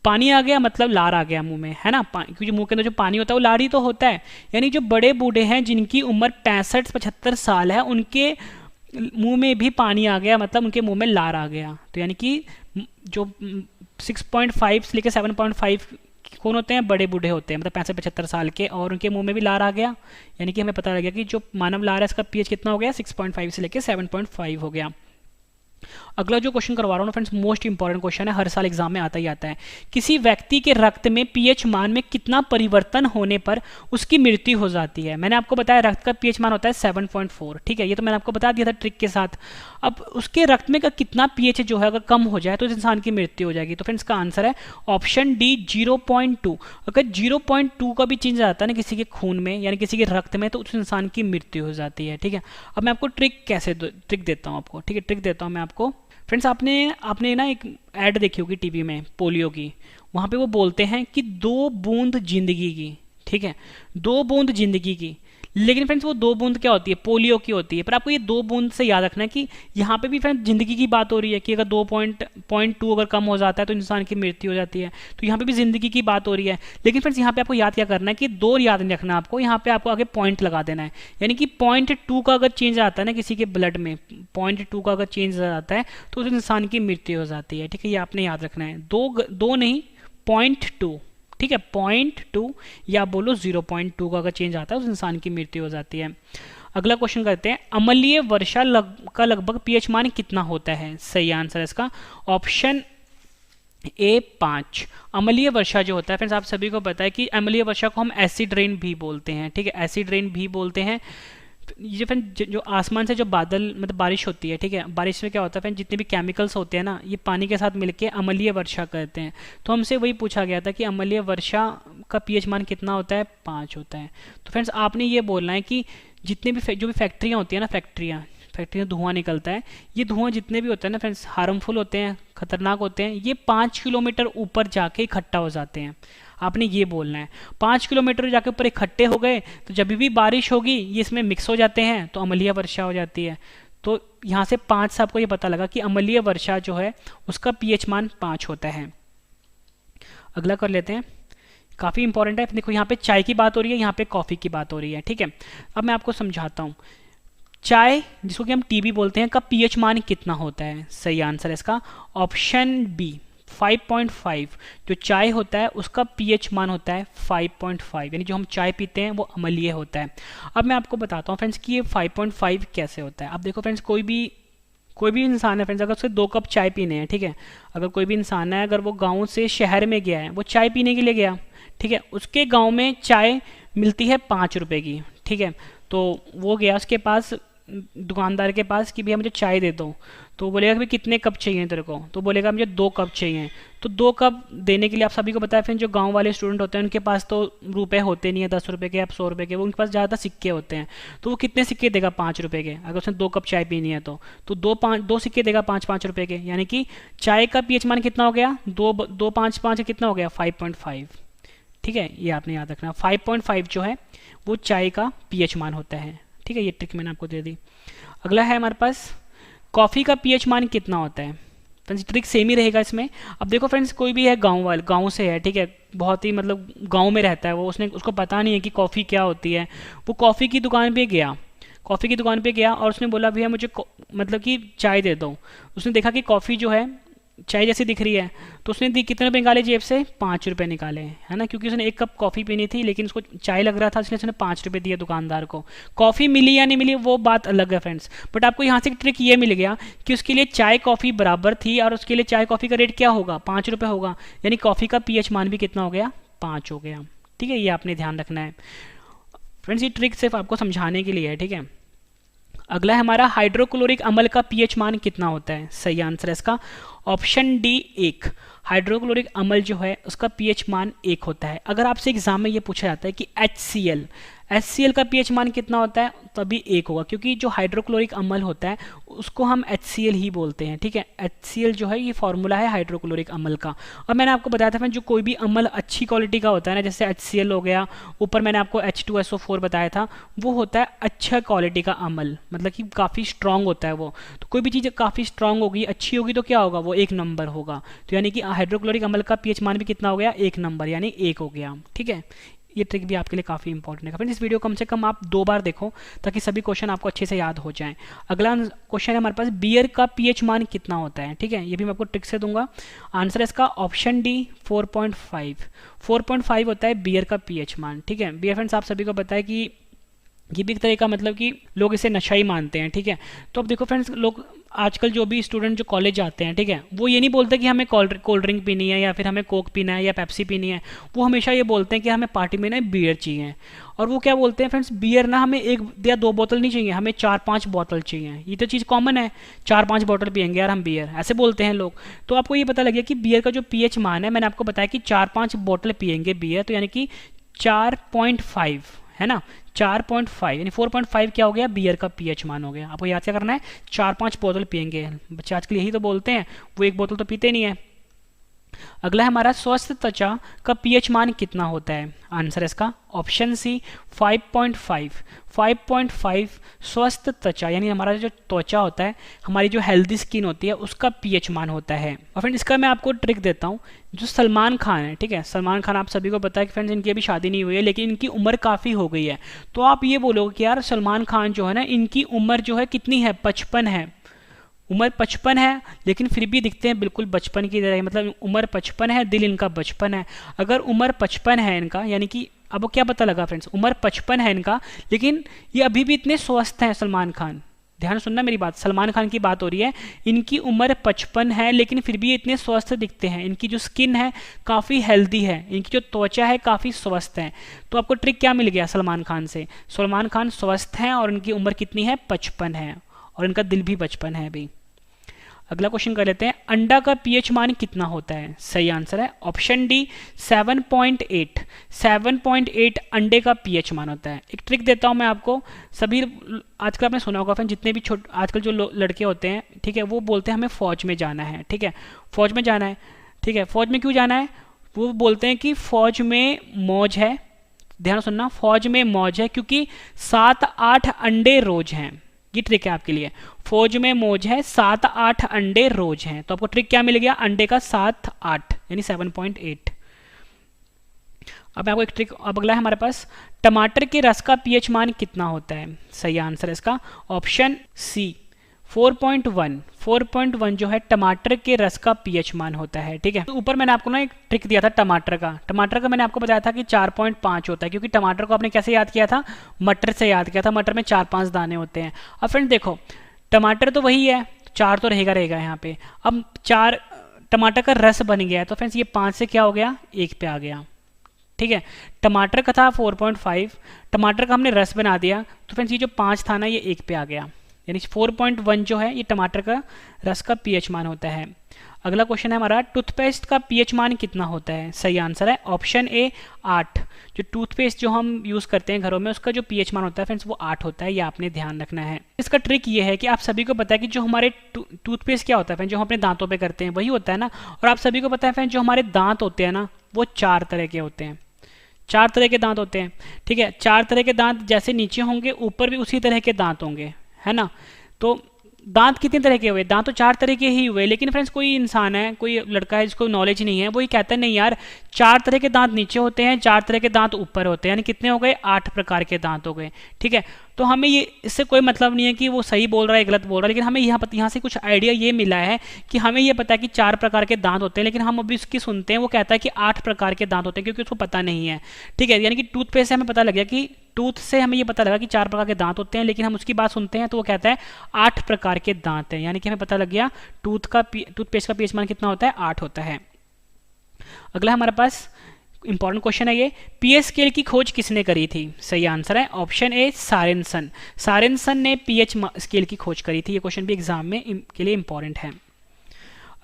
पानी आ गया मतलब लार आ गया मुंह में, है ना, क्योंकि मुंह के अंदर जो पानी होता है वो लार ही तो होता है। यानी जो बड़े बूढ़े हैं जिनकी उम्र 65-75 साल है, उनके मुंह में भी पानी आ गया, मतलब उनके मुंह में लार आ गया। तो यानी कि जो 6.5 से लेकर 7.5 कौन होते हैं? बड़े बूढ़े होते हैं, मतलब 65-75 साल के, और उनके मुंह में भी लार आ गया, यानी कि हमें पता लग गया कि जो मानव लार है इसका पीएच कितना हो गया? 6.5 से लेकर 7.5 हो गया। अगला जो क्वेश्चन करवा रहा हूँ फ्रेंड्स मोस्ट इंपॉर्टेंट क्वेश्चन है, हर साल एग्जाम में आता ही आता है। किसी व्यक्ति के रक्त में पीएच मान में कितना परिवर्तन होने पर उसकी मृत्यु हो जाती है? मैंने आपको बताया रक्त का पीएच मान होता है 7.4, ठीक है, ये तो मैंने आपको बता दिया था ट्रिक के साथ। अब उसके रक्त में का कितना पीएच जो है अगर कम हो जाए तो इस इंसान की मृत्यु हो जाएगी। तो फ्रेंड्स का आंसर है ऑप्शन डी 0.2। अगर 0.2 का भी चेंज आता है ना किसी के खून में यानी किसी के रक्त में तो उस इंसान की मृत्यु हो जाती है, ठीक है। अब मैं आपको ट्रिक देता हूँ आपको, ठीक है, ट्रिक देता हूँ मैं आपको। फ्रेंड्स आपने ना एक ऐड देखी होगी टीवी में पोलियो की, वहाँ पे वो बोलते हैं कि 2 बूंद जिंदगी की, ठीक है, 2 बूंद जिंदगी की। लेकिन फ्रेंड्स वो 2 बूंद क्या होती है? पोलियो की होती है। पर आपको ये 2 बूंद से याद रखना है कि यहाँ पे भी फ्रेंड्स जिंदगी की बात हो रही है कि अगर 2.2 अगर कम हो जाता है तो इंसान की मृत्यु हो जाती है, तो यहाँ पे भी जिंदगी की बात हो रही है। लेकिन फ्रेंड्स यहाँ पे आपको याद क्या करना है कि 2 याद नहीं रखना आपको, यहाँ पे आपको आगे पॉइंट लगा देना है, यानी कि 0.2 का अगर चेंज आता है ना किसी के ब्लड में, 0.2 का अगर चेंज आता है तो उस इंसान की मृत्यु हो जाती है, ठीक है, ये आपने याद रखना है। 2 नहीं 0.2, ठीक है, 0.2 या बोलो 0.2 का अगर चेंज आता है उस इंसान की मृत्यु हो जाती है। अगला क्वेश्चन करते हैं, अम्लीय वर्षा का लगभग पीएच मान कितना होता है? सही आंसर है इसका ऑप्शन ए 5। अम्लीय वर्षा जो होता है फ्रेंड्स आप सभी को पता है कि अम्लीय वर्षा को हम एसिड रेन भी बोलते हैं, ठीक है, एसिड रेन भी बोलते हैं। ये फ्रेंड जो आसमान से जो बादल मतलब बारिश होती है, ठीक है, बारिश में क्या होता है फ्रेंड जितने भी केमिकल्स होते हैं ना ये पानी के साथ मिलके अम्लीय वर्षा करते हैं। तो हमसे वही पूछा गया था कि अम्लीय वर्षा का पीएच मान कितना होता है? 5 होता है। तो फ्रेंड्स आपने ये बोलना है कि जितने भी जो भी फैक्ट्रियाँ होती है ना, फैक्ट्री में धुआं निकलता है, ये धुआं जितने भी होते हैं ना फ्रेंड्स हार्मफुल होते हैं, खतरनाक होते हैं, ये 5 किलोमीटर ऊपर जाके इकट्ठा हो जाते हैं। आपने ये बोलना है 5 किलोमीटर जाके ऊपर इकट्ठे हो गए तो जब भी बारिश होगी ये इसमें मिक्स हो जाते हैं तो अम्लीय वर्षा हो जाती है। तो यहाँ से 5 से आपको ये पता लगा कि अम्लीय वर्षा जो है उसका पीएच मान 5 होता है। अगला कर लेते हैं, काफ़ी इंपॉर्टेंट है। देखो यहाँ पे चाय की बात हो रही है, यहाँ पे कॉफ़ी की बात हो रही है, ठीक है। अब मैं आपको समझाता हूँ। चाय जिसको कि हम टी भी बोलते हैं का पीएच मान कितना होता है? सही आंसर है इसका ऑप्शन बी 5.5। जो चाय होता है उसका पीएच मान होता है 5.5, यानी जो हम चाय पीते हैं वो अम्लीय होता है। अब मैं आपको बताता हूँ फ्रेंड्स कि ये 5.5 कैसे होता है। अब देखो फ्रेंड्स कोई भी इंसान है फ्रेंड्स, अगर उसे 2 कप चाय पीने हैं, ठीक है, अगर कोई भी इंसान है अगर वो गाँव से शहर में गया है, वो चाय पीने के लिए गया, ठीक है, उसके गाँव में चाय मिलती है 5 रुपये की, ठीक है, तो वो गया उसके पास दुकानदार के पास कि भैया मुझे चाय दे दो, तो बोलेगा कि भाई कितने कप चाहिए तेरे को, तो बोलेगा मुझे 2 कप चाहिए। तो 2 कप देने के लिए आप सभी को पता है, फिर जो गांव वाले स्टूडेंट होते हैं उनके पास तो रुपए होते नहीं है 10 रुपए के या 100 रुपए के, वो उनके पास ज़्यादा सिक्के होते हैं। तो वो कितने सिक्के देगा? 5 रुपए के। अगर उसने 2 कप चाय पीनी है तो 2 सिक्के देगा 5-5 रुपए के, यानी कि चाय का पीएच मान कितना हो गया? 2 5 5 कितना हो गया? 5.5। ठीक है, ये आपने याद रखना। 5.5 जो है वो चाय का पीएच मान होता है। ठीक है, ये ट्रिक मैंने आपको दे दी। अगला है हमारे पास कॉफ़ी का पीएच मान कितना होता है। फ्रेंड्स ट्रिक सेम ही रहेगा इसमें। अब देखो फ्रेंड्स, कोई भी है गांव से है, ठीक है, बहुत ही मतलब गांव में रहता है वो, उसको पता नहीं है कि कॉफ़ी क्या होती है। वो कॉफ़ी की दुकान पे गया और उसने बोला भैया मुझे मतलब कि चाय दे दो। उसने देखा कि कॉफ़ी जो है चाय जैसी दिख रही है, तो उसने दी कितने रुपए निकाले जेब से? 5 रुपए निकाले, है ना, क्योंकि उसने 1 कप कॉफ़ी पीनी थी लेकिन उसको चाय लग रहा था, इसलिए उसने 5 रुपए दिए दुकानदार को। कॉफ़ी मिली या नहीं मिली वो बात अलग है फ्रेंड्स, बट आपको यहाँ से एक ट्रिक ये मिल गया कि उसके लिए चाय कॉफ़ी बराबर थी और उसके लिए चाय कॉफ़ी का रेट क्या होगा? 5 रुपये होगा, यानी कॉफ़ी का पीएच मान भी कितना हो गया? 5 हो गया। ठीक है, ये आपने ध्यान रखना है फ्रेंड्स, ये ट्रिक सिर्फ आपको समझाने के लिए है। ठीक है, अगला है हमारा हाइड्रोक्लोरिक अम्ल का पीएच मान कितना होता है। सही आंसर है इसका ऑप्शन डी 1। हाइड्रोक्लोरिक अम्ल जो है उसका पीएच मान 1 होता है। अगर आपसे एग्जाम में ये पूछा जाता है कि HCl का पीएच मान कितना होता है, तभी 1 होगा, क्योंकि जो हाइड्रोक्लोरिक अम्ल होता है उसको हम HCl ही बोलते हैं। ठीक है, HCl जो है ये फॉर्मूला है हाइड्रोक्लोरिक अम्ल का। और मैंने आपको बताया था जो कोई भी अम्ल अच्छी क्वालिटी का होता है ना, जैसे HCl हो गया, ऊपर मैंने आपको H2SO4 बताया था, वो होता है अच्छा क्वालिटी का अम्ल, मतलब कि काफ़ी स्ट्रांग होता है वो। तो कोई भी चीज़ काफ़ी स्ट्रांग होगी, अच्छी होगी, तो क्या होगा? वो 1 नंबर होगा। तो यानी कि हाइड्रोक्लोरिक अम्ल का पीएच मान भी कितना हो गया? 1 नंबर, यानी 1 हो गया। ठीक है, ये ट्रिक भी आपके लिए काफ़ी इंपॉर्टेंट है फ्रेंड्स। इस वीडियो कम से कम आप 2 बार देखो ताकि सभी क्वेश्चन आपको अच्छे से याद हो जाएं। अगला क्वेश्चन है हमारे पास, बियर का पीएच मान कितना होता है। ठीक है, ये भी मैं आपको ट्रिक से दूंगा। आंसर है इसका ऑप्शन डी 4.5। 4.5 होता है बियर का पीएच मान। ठीक है, बियर फ्रेंड्स आप सभी को पता है कि ये भी एक तरह का मतलब कि लोग इसे नशा ही मानते हैं। ठीक है, तो अब देखो फ्रेंड्स, लोग आजकल जो भी स्टूडेंट जो कॉलेज जाते हैं, ठीक है, वो ये नहीं बोलते कि हमें कोल्ड ड्रिंक पीनी है या फिर हमें कोक पीना है या पेप्सी पीनी है। वो हमेशा ये बोलते हैं कि हमें पार्टी में ना बियर चाहिए। और वो क्या बोलते हैं फ्रेंड्स, बियर ना हमें 1 या 2 बोतल नहीं चाहिए, हमें 4-5 बोतल चाहिए। ये तो चीज़ कॉमन है, 4-5 बोतल पियेंगे यार हम बियर, ऐसे बोलते हैं लोग। तो आपको ये पता लग गया कि बियर का जो पीएच मान है, मैंने आपको बताया कि 4-5 बोतल पियेंगे बियर, तो यानी कि 4.5 है ना, 4.5 यानी 4.5 क्या हो गया? बियर का पीएच मान हो गया। आपको याद क्या करना है? 4-5 बोतल पियेंगे। बच्चे आजकल यही तो बोलते हैं, वो 1 बोतल तो पीते नहीं है। अगला है हमारा, स्वस्थ त्वचा का पीएच मान कितना होता है। आंसर है इसका ऑप्शन सी 5.5। 5.5 स्वस्थ त्वचा यानी हमारा जो त्वचा होता है, हमारी जो हेल्दी स्किन होती है, उसका पीएच मान होता है। और फ्रेंड इसका मैं आपको ट्रिक देता हूँ। जो सलमान खान है, ठीक है, सलमान खान आप सभी को पता है कि फ्रेंड्स इनकी अभी शादी नहीं हुई है, लेकिन इनकी उम्र काफ़ी हो गई है। तो आप ये बोलोगे कि यार सलमान खान जो है ना, इनकी उम्र जो है कितनी है? 55 है। उम्र 55 है, लेकिन फिर भी दिखते हैं बिल्कुल बचपन की तरह, मतलब उम्र 55 है, दिल इनका बचपन है। अगर उम्र 55 है इनका, यानी कि अब क्या पता लगा फ्रेंड्स, उम्र 55 है इनका, लेकिन ये अभी भी इतने स्वस्थ हैं सलमान खान। ध्यान सुनना मेरी बात, सलमान खान की बात हो रही है। इनकी उम्र 55 है, लेकिन फिर भी ये इतने स्वस्थ दिखते हैं। इनकी जो स्किन है काफ़ी हेल्दी है, इनकी जो त्वचा है काफ़ी स्वस्थ है। तो आपको ट्रिक क्या मिल गया सलमान खान से? सलमान खान स्वस्थ हैं और इनकी उम्र कितनी है? 55 है, और इनका दिल भी 55 है अभी। अगला क्वेश्चन कर लेते हैं, अंडा का पीएच मान कितना होता है। सही आंसर है ऑप्शन डी 7.8। 7.8 अंडे का पीएच मान होता है। एक ट्रिक देता हूं मैं आपको, सभी आजकल आपने सुना होगा, जितने भी आजकल जो लड़के होते हैं, ठीक है, वो बोलते हैं हमें फौज में जाना है। ठीक है, फौज में जाना है। ठीक है, फौज में क्यों जाना है? वो बोलते हैं कि फौज में मौज है। ध्यान सुनना, फौज में मौज है क्योंकि 7-8 अंडे रोज हैं। ये ट्रिक है आपके लिए, फौज में मौज है, 7-8 अंडे रोज हैं। तो आपको ट्रिक क्या मिल गया? अंडे का 7-8 यानी 7.8। अब आपको एक ट्रिक, अब अगला है हमारे पास, टमाटर के रस का पीएच मान कितना होता है। सही आंसर है इसका ऑप्शन सी 4.1। 4.1 जो है टमाटर के रस का पीएच मान होता है। ठीक है, तो ऊपर मैंने आपको ना एक ट्रिक दिया था टमाटर का मैंने आपको बताया था कि 4.5 होता है, क्योंकि टमाटर को आपने कैसे याद किया था? मटर से याद किया था। मटर में 4-5 दाने होते हैं। अब फ्रेंड देखो, टमाटर तो वही है, 4 तो रहेगा यहाँ पे। अब 4 टमाटर का रस बन गया है, तो फ्रेंड्स ये 5 से क्या हो गया? 1 पे आ गया। ठीक है। टमाटर का था 4.5, टमाटर का हमने रस बना दिया, तो फ्रेंड्स ये जो 5 था ना ये 1 पे आ गया, यानी 4.1 जो है ये टमाटर का रस का पीएच मान होता है। अगला क्वेश्चन है हमारा, टूथपेस्ट का पीएच मान कितना होता है? सही आंसर है ऑप्शन ए 8। जो टूथपेस्ट जो हम यूज़ करते हैं घरों में उसका जो पीएच मान होता है फ्रेंड्स वो 8 होता है, ये आपने ध्यान रखना है। इसका ट्रिक ये है कि आप सभी को पता है कि जो हमारे टूथपेस्ट क्या होता है फ्रेंड्स, जो हम अपने दांतों पे करते हैं वही होता है ना, और आप सभी को पता है फ्रेंड्स जो हमारे दांत होते हैं ना वो 4 तरह के होते हैं, 4 तरह के दांत होते हैं, ठीक है। 4 तरह के दांत जैसे नीचे होंगे ऊपर भी उसी तरह के दांत होंगे, है ना। तो दांत कितने तरह के हुए? दांत तो 4 तरह के ही हुए, लेकिन फ्रेंड्स कोई इंसान है, कोई लड़का है जिसको नॉलेज नहीं है, वो ही कहता है नहीं यार 4 तरह के दांत नीचे होते हैं, 4 तरह के दांत ऊपर होते हैं, यानी कितने हो गए? 8 प्रकार के दांत हो गए, ठीक है। तो हमें ये इससे कोई मतलब नहीं है कि वो सही बोल रहा है गलत बोल रहा है, लेकिन हमें यहाँ से कुछ आइडिया ये मिला है कि हमें ये पता है कि 4 प्रकार के दांत होते हैं, लेकिन हम अभी उसकी सुनते हैं वो कहता है कि 8 प्रकार के दांत होते हैं, क्योंकि उसको पता नहीं है, ठीक है। यानी कि टूथपेस्ट से हमें पता लग गया कि टूथ से हमें ये पता लगा कि 4 प्रकार के दांत होते हैं, लेकिन हम उसकी बात सुनते हैं तो वो कहता है 8 प्रकार के दांत हैं, यानी कि हमें पता लग गया टूथपेस्ट का पीएच मान कितना होता है? 8 होता है। अगला हमारे पास इंपॉर्टेंट क्वेश्चन है ये, पीएच स्केल की खोज किसने करी थी? सही आंसर है ऑप्शन ए सारेनसन। सारेनसन ने पीएच स्केल की खोज करी थी। ये क्वेश्चन भी एग्जाम में के लिए इंपॉर्टेंट है।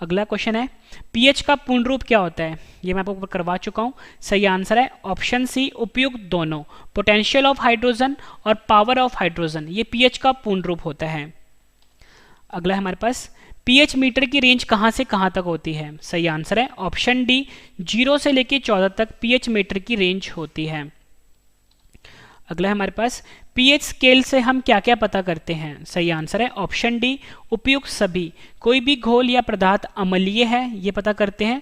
अगला क्वेश्चन है, पीएच का पूर्ण रूप क्या होता है? ये मैं आपको करवा चुका हूं। सही आंसर है ऑप्शन सी उपयुक्त दोनों, पोटेंशियल ऑफ हाइड्रोजन और पावर ऑफ हाइड्रोजन, ये पीएच का पूर्ण रूप होता है। अगला हमारे पास, पीएच मीटर की रेंज कहां से कहां तक होती है? सही आंसर है ऑप्शन डी 0 से लेकर 14 तक पीएच मीटर की रेंज होती है। अगला हमारे पास, पीएच स्केल से हम क्या क्या पता करते हैं? सही आंसर है ऑप्शन डी उपयुक्त सभी, कोई भी घोल या पदार्थ अम्लीय है ये पता करते हैं,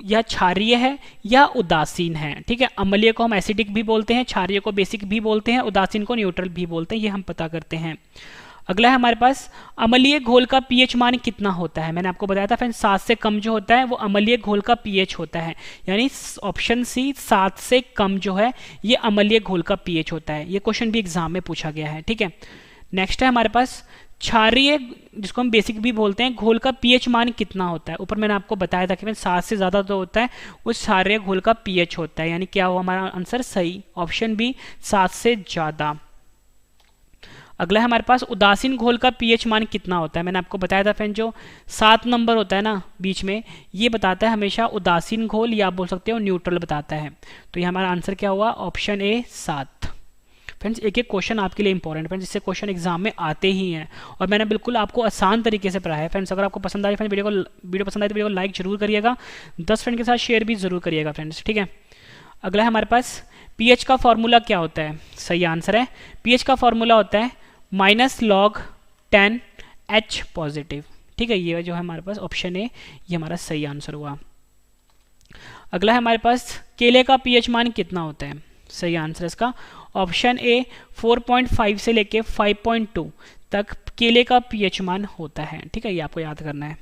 या क्षारीय है या उदासीन है, ठीक है। अम्लीय को हम एसिडिक भी बोलते हैं, क्षारीय को बेसिक भी बोलते हैं, उदासीन को न्यूट्रल भी बोलते हैं, ये हम पता करते हैं। अगला है हमारे पास, अम्लीय घोल का पीएच मान कितना होता है? मैंने आपको बताया था फ्रेंड्स 7 से कम जो होता है वो अम्लीय घोल का पीएच होता है, यानी ऑप्शन सी 7 से कम जो है ये अम्लीय घोल का पीएच होता है। ये क्वेश्चन भी एग्जाम में पूछा गया है, ठीक है। नेक्स्ट है हमारे पास, क्षारीय जिसको हम बेसिक भी बोलते हैं घोल का पीएच मान कितना होता है? ऊपर मैंने आपको बताया था कि 7 से ज़्यादा तो होता है उस क्षारीय घोल का पीएच होता है, यानी क्या हुआ हमारा आंसर सही, ऑप्शन बी 7 से ज़्यादा। अगला है हमारे पास, उदासीन घोल का पीएच मान कितना होता है? मैंने आपको बताया था फ्रेंड जो 7 नंबर होता है ना बीच में, ये बताता है हमेशा उदासीन घोल, या आप बोल सकते हो न्यूट्रल बताता है। तो ये हमारा आंसर क्या हुआ? Option A 7। फ्रेंड्स एक एक क्वेश्चन आपके लिए इंपॉर्टेंट फ्रेंड्स, जिससे क्वेश्चन एग्जाम में आते ही हैं, और मैंने बिल्कुल आपको आसान तरीके से पढ़ाया है फ्रेंड्स। अगर आपको पसंद आ रही फ्रेंड्स वीडियो पसंद आए तो वीडियो को लाइक जरूर करिएगा, 10 फ्रेंड के साथ शेयर भी जरूर करिएगा फ्रेंड्स, ठीक है। अगला है हमारे पास, पीएच का फॉर्मूला क्या होता है? सही आंसर है पीएच का फॉर्मूला होता है -log10H पॉजिटिव, ठीक है। ये जो है हमारे पास ऑप्शन ए ये हमारा सही आंसर हुआ। अगला है हमारे पास, केले का पीएच मान कितना होता है? सही आंसर इसका ऑप्शन ए 4.5 से लेके 5.2 तक केले का पीएच मान होता है, ठीक है। ये आपको याद करना है।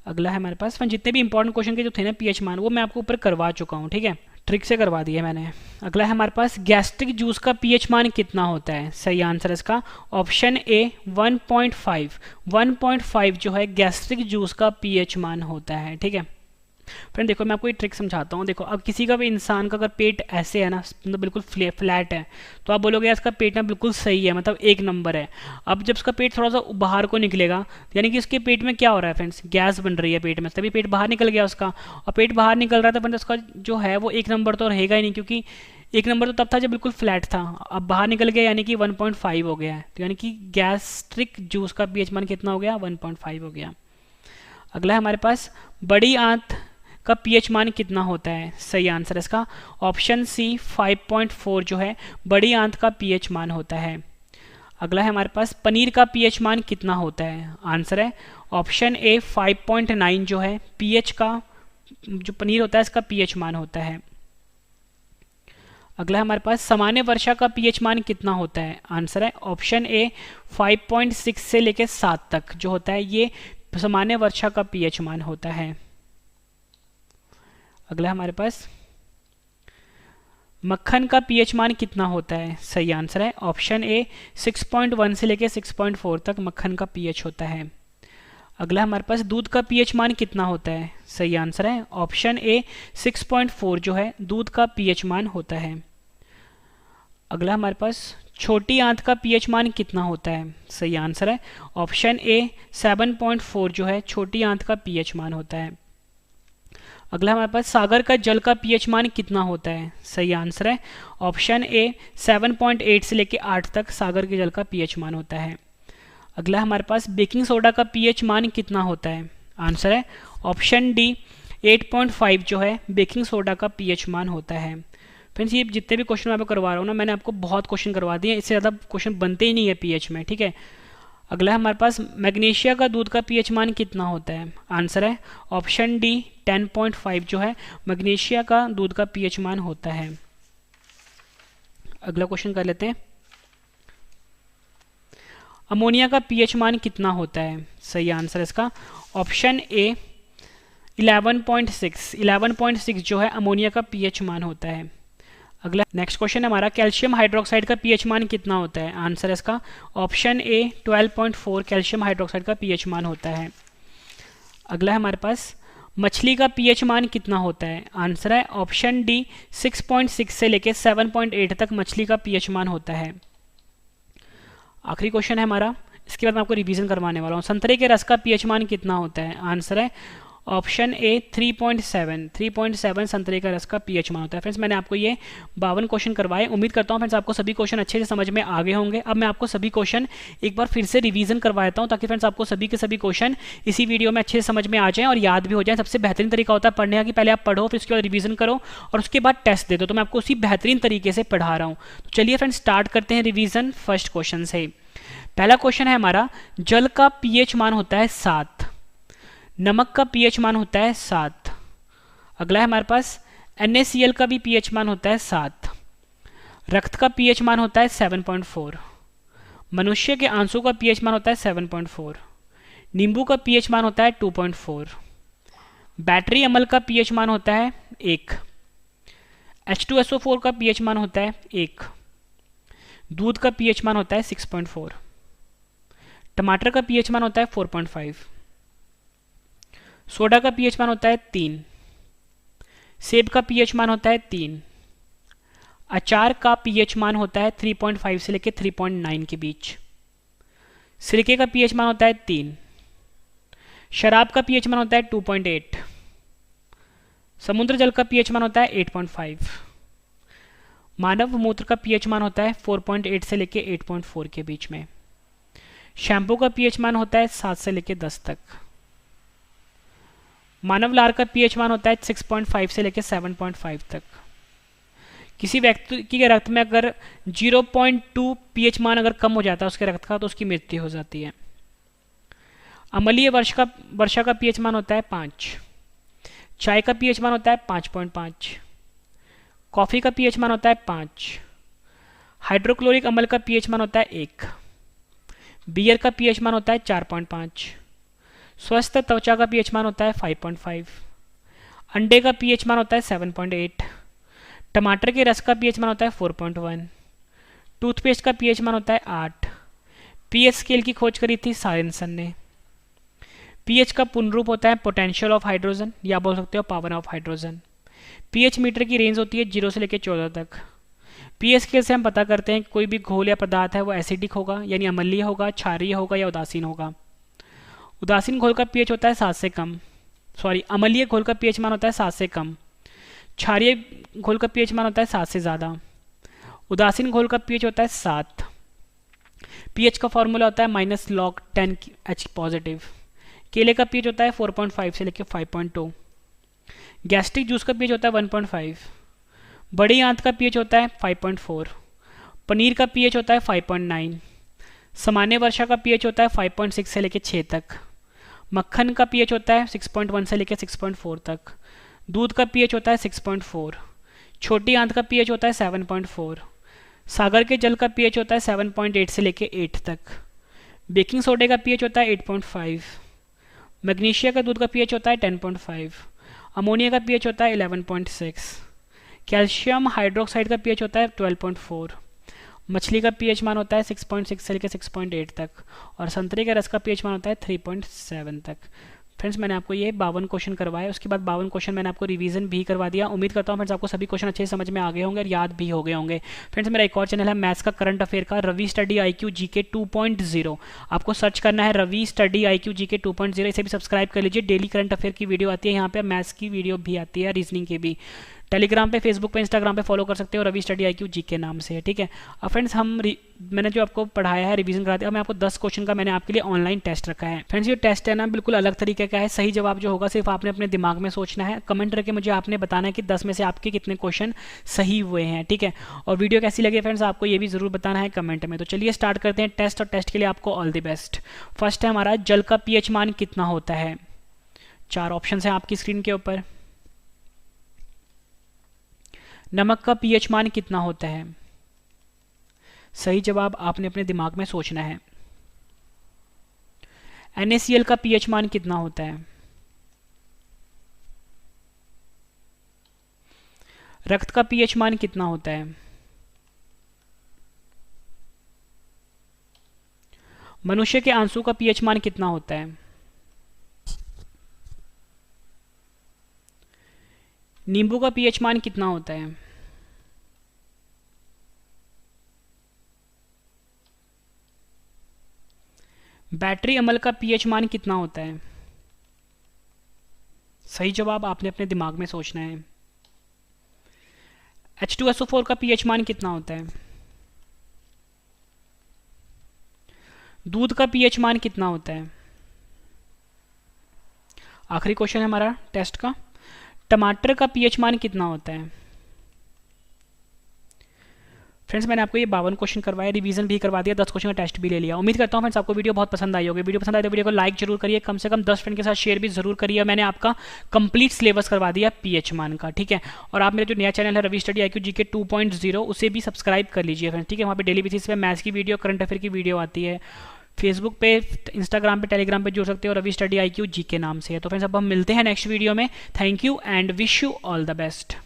अगला है हमारे पास, जितने भी इंपॉर्टेंट क्वेश्चन के जो थे ना पीएच मान वो मैं आपको ऊपर करवा चुका हूँ, ठीक है, ट्रिक से करवा दिया मैंने। अगला है हमारे पास, गैस्ट्रिक जूस का पीएच मान कितना होता है? सही आंसर इसका ऑप्शन ए 1.5। 1.5 जो है गैस्ट्रिक जूस का पीएच मान होता है, ठीक है। फ्रेंड देखो मैं आपको एक ट्रिक समझाता हूँ। देखो अब किसी का भी इंसान का अगर पेट ऐसे है ना, मतलब बिल्कुल फ्लैट है, तो आप बोलोगे यार इसका पेट ना बिल्कुल सही है, मतलब 1 नंबर है। अब जब उसका पेट थोड़ा सा बाहर को निकलेगा, यानी कि उसके पेट में क्या हो रहा है फ्रेंड्स, गैस बन रही है पेट में, तभी पेट बाहर निकल गया उसका, और पेट बाहर निकल रहा था फ्रेंड्स उसका जो है वो 1 नंबर तो रहेगा ही नहीं, क्योंकि 1 नंबर तो तब था जब बिल्कुल फ्लैट था, अब बाहर निकल गया यानी कि 1.5 हो गया है, तो यानी कि गैस्ट्रिक जूस का पीएच मान कितना हो गया? 1.5 हो गया। अगला है हमारे पास, बड़ी आंत का पीएच मान कितना होता है? सही आंसर इसका ऑप्शन सी 5.4 जो है बड़ी आंत का पीएच मान होता है। अगला है हमारे पास, पनीर का पीएच मान कितना होता है? आंसर है ऑप्शन ए 5.9 जो है पीएच का जो पनीर होता है इसका पीएच मान होता है। अगला है हमारे पास, सामान्य वर्षा का पीएच मान कितना होता है? आंसर है ऑप्शन ए 5.6 से लेकर 7 तक जो होता है ये सामान्य वर्षा का पीएच मान होता है। अगला हमारे पास, मक्खन का पीएच मान कितना होता है? सही आंसर है ऑप्शन ए 6.1 से लेकर 6.4 तक मक्खन का पीएच होता है। अगला हमारे पास दूध का पीएच मान कितना होता है? सही आंसर है ऑप्शन ए 6.4 जो है दूध का पीएच मान होता है। अगला हमारे पास छोटी आंत का पीएच मान कितना होता है? सही आंसर है ऑप्शन ए 7.4 जो है छोटी आंत का पीएच मान होता है। अगला हमारे पास सागर का जल का पीएच मान कितना होता है? सही आंसर है ऑप्शन ए 7.8 से लेके 8 तक सागर के जल का पीएच मान होता है। अगला हमारे पास बेकिंग सोडा का पीएच मान कितना होता है? आंसर है ऑप्शन डी 8.5 जो है बेकिंग सोडा का पीएच मान होता है। फ्रेंड्स ये जितने भी क्वेश्चन मैं आपको करवा रहा हूँ ना, मैंने आपको बहुत क्वेश्चन करवा दिए, इससे ज़्यादा क्वेश्चन बनते ही नहीं है पीएच में, ठीक है। अगला हमारे पास मैग्नीशिया का दूध का पीएच मान कितना होता है? आंसर है ऑप्शन डी 10.5 जो है मैग्नीशिया का दूध का पीएच मान होता है। अगला क्वेश्चन कर लेते हैं, अमोनिया का पीएच मान कितना होता है? सही आंसर है इसका ऑप्शन ए 11.6 जो है अमोनिया का पीएच मान होता है। अगला नेक्स्ट क्वेश्चन है हमारा, कैल्शियम हाइड्रोक्साइड का पीएच मान कितना होता है? आंसर है इसका ऑप्शन ए 12.4 कैल्शियम हाइड्रोक्साइड का पीएच मान होता है। अगला है हमारे पास मछली का पीएच मान कितना होता है? आंसर है ऑप्शन डी 6.6 से लेके 7.8 तक मछली का पीएच मान होता है। आखिरी क्वेश्चन है हमारा, इसके बाद मैं आपको रिवीजन करवाने वाला हूँ, संतरे के रस का पीएच मान कितना होता है? आंसर है ऑप्शन ए 3.7 संतरे का रस का पीएच मान होता है। फ्रेंड्स मैंने आपको ये 52 क्वेश्चन करवाए, उम्मीद करता हूँ फ्रेंड्स आपको सभी क्वेश्चन अच्छे से समझ में आ गए होंगे। अब मैं आपको सभी क्वेश्चन एक बार फिर से रिवीजन करवाता हूँ ताकि फ्रेंड्स आपको सभी के सभी क्वेश्चन इसी वीडियो में अच्छे से समझ में आ जाएं और याद भी हो जाए। सबसे बेहतरीन तरीका होता है पढ़ने का कि पहले आप पढ़ो, फिर उसके बाद रिवीजन करो और उसके बाद टेस्ट दे दो। तो मैं आपको उसी बेहतरीन तरीके से पढ़ा रहा हूँ। तो चलिए फ्रेंड्स स्टार्ट करते हैं रिवीजन फर्स्ट क्वेश्चन से। पहला क्वेश्चन है हमारा, जल का पीएच मान होता है 7, नमक का पीएच मान होता है 7। अगला है हमारे पास NaCl का भी पीएच मान होता है 7, रक्त का पीएच मान होता है 7.4, मनुष्य के आंसू का पीएच मान होता है 7.4, नींबू का पीएच मान होता है 2.4, बैटरी अम्ल का पीएच मान होता है 1, H2SO4 का पीएच मान होता है 1, दूध का पीएच मान होता है 6.4, टमाटर का पीएच मान होता है 4.5, सोडा का पीएच मान होता है 3, सेब का पीएच मान होता है 3, अचार का पीएच मान होता है 3.5 से लेकर 3.9 के बीच, सिरके का पीएच मान होता है 3, शराब का पीएच मान होता है 2.8, समुद्र जल का पीएच मान होता है 8.5, मानव मूत्र का पीएच मान होता है 4.8 से लेकर 8.4 के बीच में, शैम्पू का पीएच मान होता है 7 से लेकर 10 तक, मानव लार का पीएच मान होता है 6.5 से लेकर 7.5 तक। किसी व्यक्ति के रक्त में अगर 0.2 पीएच मान अगर कम हो जाता है उसके रक्त का तो उसकी मृत्यु हो जाती है। अम्लीय वर्षा का पीएच मान होता है 5, चाय का पीएच मान होता है 5.5, कॉफी का पीएच मान होता है 5, हाइड्रोक्लोरिक अम्ल का पीएच मान होता है 1, बियर का पीएच मान होता है 4.5, स्वस्थ त्वचा का पीएच मान होता है 5.5, अंडे का पीएच मान होता है 7.8, टमाटर के रस का पीएच मान होता है 4.1, टूथपेस्ट का पीएच मान होता है 8। पीएच स्केल की खोज करी थी सारेंसन ने। पीएच का पूर्ण रूप होता है पोटेंशियल ऑफ हाइड्रोजन या बोल सकते हो power of hydrogen. PH meter की रेंज होती है 0 से लेकर 14 तक। पीएच स्केल से हम पता करते हैं कि कोई भी घोल या पदार्थ है वो एसिडिक होगा यानी अम्लीय होगा, क्षारीय होगा या उदासीन होगा। उदासीन घोल का पीएच होता है 7 से कम, अम्लीय घोल का पीएच मान होता है 7 से कम, क्षारीय घोल का पीएच मान होता है 7 से ज़्यादा, उदासीन घोल का पीएच होता है 7। पीएच का फॉर्मूला होता है -log10H पॉजिटिव। केले का पीएच होता है 4.5 से लेकर 5.2। गैस्ट्रिक जूस का पीएच होता है 1.5। बड़ी आंत का पीएच होता है 5.4। पनीर का पीएच होता है 5.9। सामान्य वर्षा का पीएच होता है 5.6 से लेकर 6 तक। मक्खन का पीएच होता है 6.1 से लेकर 6.4 तक। दूध का पीएच होता है 6.4। छोटी आंत का पीएच होता है 7.4। सागर के जल का पीएच होता है 7.8 से लेकर 8 तक। बेकिंग सोडे का पीएच होता है 8.5। मैग्नीशिया का दूध का पीएच होता है 10.5। अमोनिया का पीएच होता है 11.6। कैल्शियम हाइड्रोक्साइड का पीएच होता है 12.4। मछली का पीएच मान होता है 6.6 से लेकर 6.8 तक, और संतरे के रस का पीएच मान होता है 3.7 तक। फ्रेंड्स मैंने आपको ये 52 क्वेश्चन करवाए, उसके बाद 52 क्वेश्चन मैंने आपको रिवीजन भी करवा दिया। उम्मीद करता हूँ फ्रेंड्स आपको सभी क्वेश्चन अच्छे से समझ में आ गए होंगे और याद भी हो गए होंगे। फ्रेंड्स मेरा एक और चैनल है मैथ्स का करंट अफेयर का, रवि स्टडी IQ GK 2.0। आपको सर्च करना है रवि स्टडी IQ GK 2.0, इसे भी सब्सक्राइब कर लीजिए। डेली करंट अफेयर की वीडियो आती है यहाँ पे, मैथ्स की वीडियो भी आती है, रीजनिंग की भी। टेलीग्राम पे, फेसबुक पे, इंस्टाग्राम पे फॉलो कर सकते हो, रवि स्टडी IQ GK नाम से है, ठीक है। अब फ्रेंड्स मैंने जो आपको पढ़ाया है, रिवीजन करा दिया, मैं आपको 10 क्वेश्चन का मैंने आपके लिए ऑनलाइन टेस्ट रखा है। फ्रेंड्स ये टेस्ट है ना बिल्कुल अलग तरीके का है, सही जवाब जो होगा सिर्फ आपने अपने दिमाग में सोचना है। कमेंट करके मुझे आपने बताना है कि 10 में से आपके कितने क्वेश्चन सही हुए हैं, ठीक है। और वीडियो कैसी लगी फ्रेंड्स आपको ये भी जरूर बताना है कमेंट में। तो चलिए स्टार्ट करते हैं टेस्ट, और टेस्ट के लिए आपको ऑल द बेस्ट। फर्स्ट है हमारा, जल का पीएच मान कितना होता है। 4 ऑप्शन है आपकी स्क्रीन के ऊपर। नमक का पीएच मान कितना होता है। सही जवाब आपने अपने दिमाग में सोचना है। NaCl का पीएच मान कितना होता है। रक्त का पीएच मान कितना होता है। मनुष्य के आंसू का पीएच मान कितना होता है। नींबू का पीएच मान कितना होता है। बैटरी अम्ल का पीएच मान कितना होता है। सही जवाब आपने अपने दिमाग में सोचना है। H2SO4 का पीएच मान कितना होता है। दूध का पीएच मान कितना होता है। आखिरी क्वेश्चन है हमारा टेस्ट का, टमाटर का पीएच मान कितना होता है। फ्रेंड्स मैंने आपको ये 52 क्वेश्चन करवाए, रिवीजन भी करवा दिया, 10 क्वेश्चन का टेस्ट भी ले लिया। उम्मीद करता हूँ फ्रेंड्स आपको वीडियो बहुत पसंद आई होगी। वीडियो पसंद आए तो वीडियो को लाइक जरूर करिए, कम से कम 10 फ्रेंड के साथ शेयर भी जरूर करिए। मैंने आपका कंप्लीट सिलेबस करवा दिया पीएच मान का, ठीक है। और आप मेरा जो नया चैनल है रवि स्टडी IQ GK 2.0 उसे भी सब्सक्राइब कर लीजिए फ्रेंड्स, ठीक है। वहाँ पे डेली बेसिस पे मैथ्स की वीडियो, करंट अफेयर की वीडियो आती है। फेसबुक पे, इंस्टाग्राम पे, टेलीग्राम पे जुड़ सकते हो, रवि स्टडी IQ GK नाम से है। तो फ्रेंड्स अब हम मिलते हैं नेक्स्ट वीडियो में। Thank you and wish you all the best.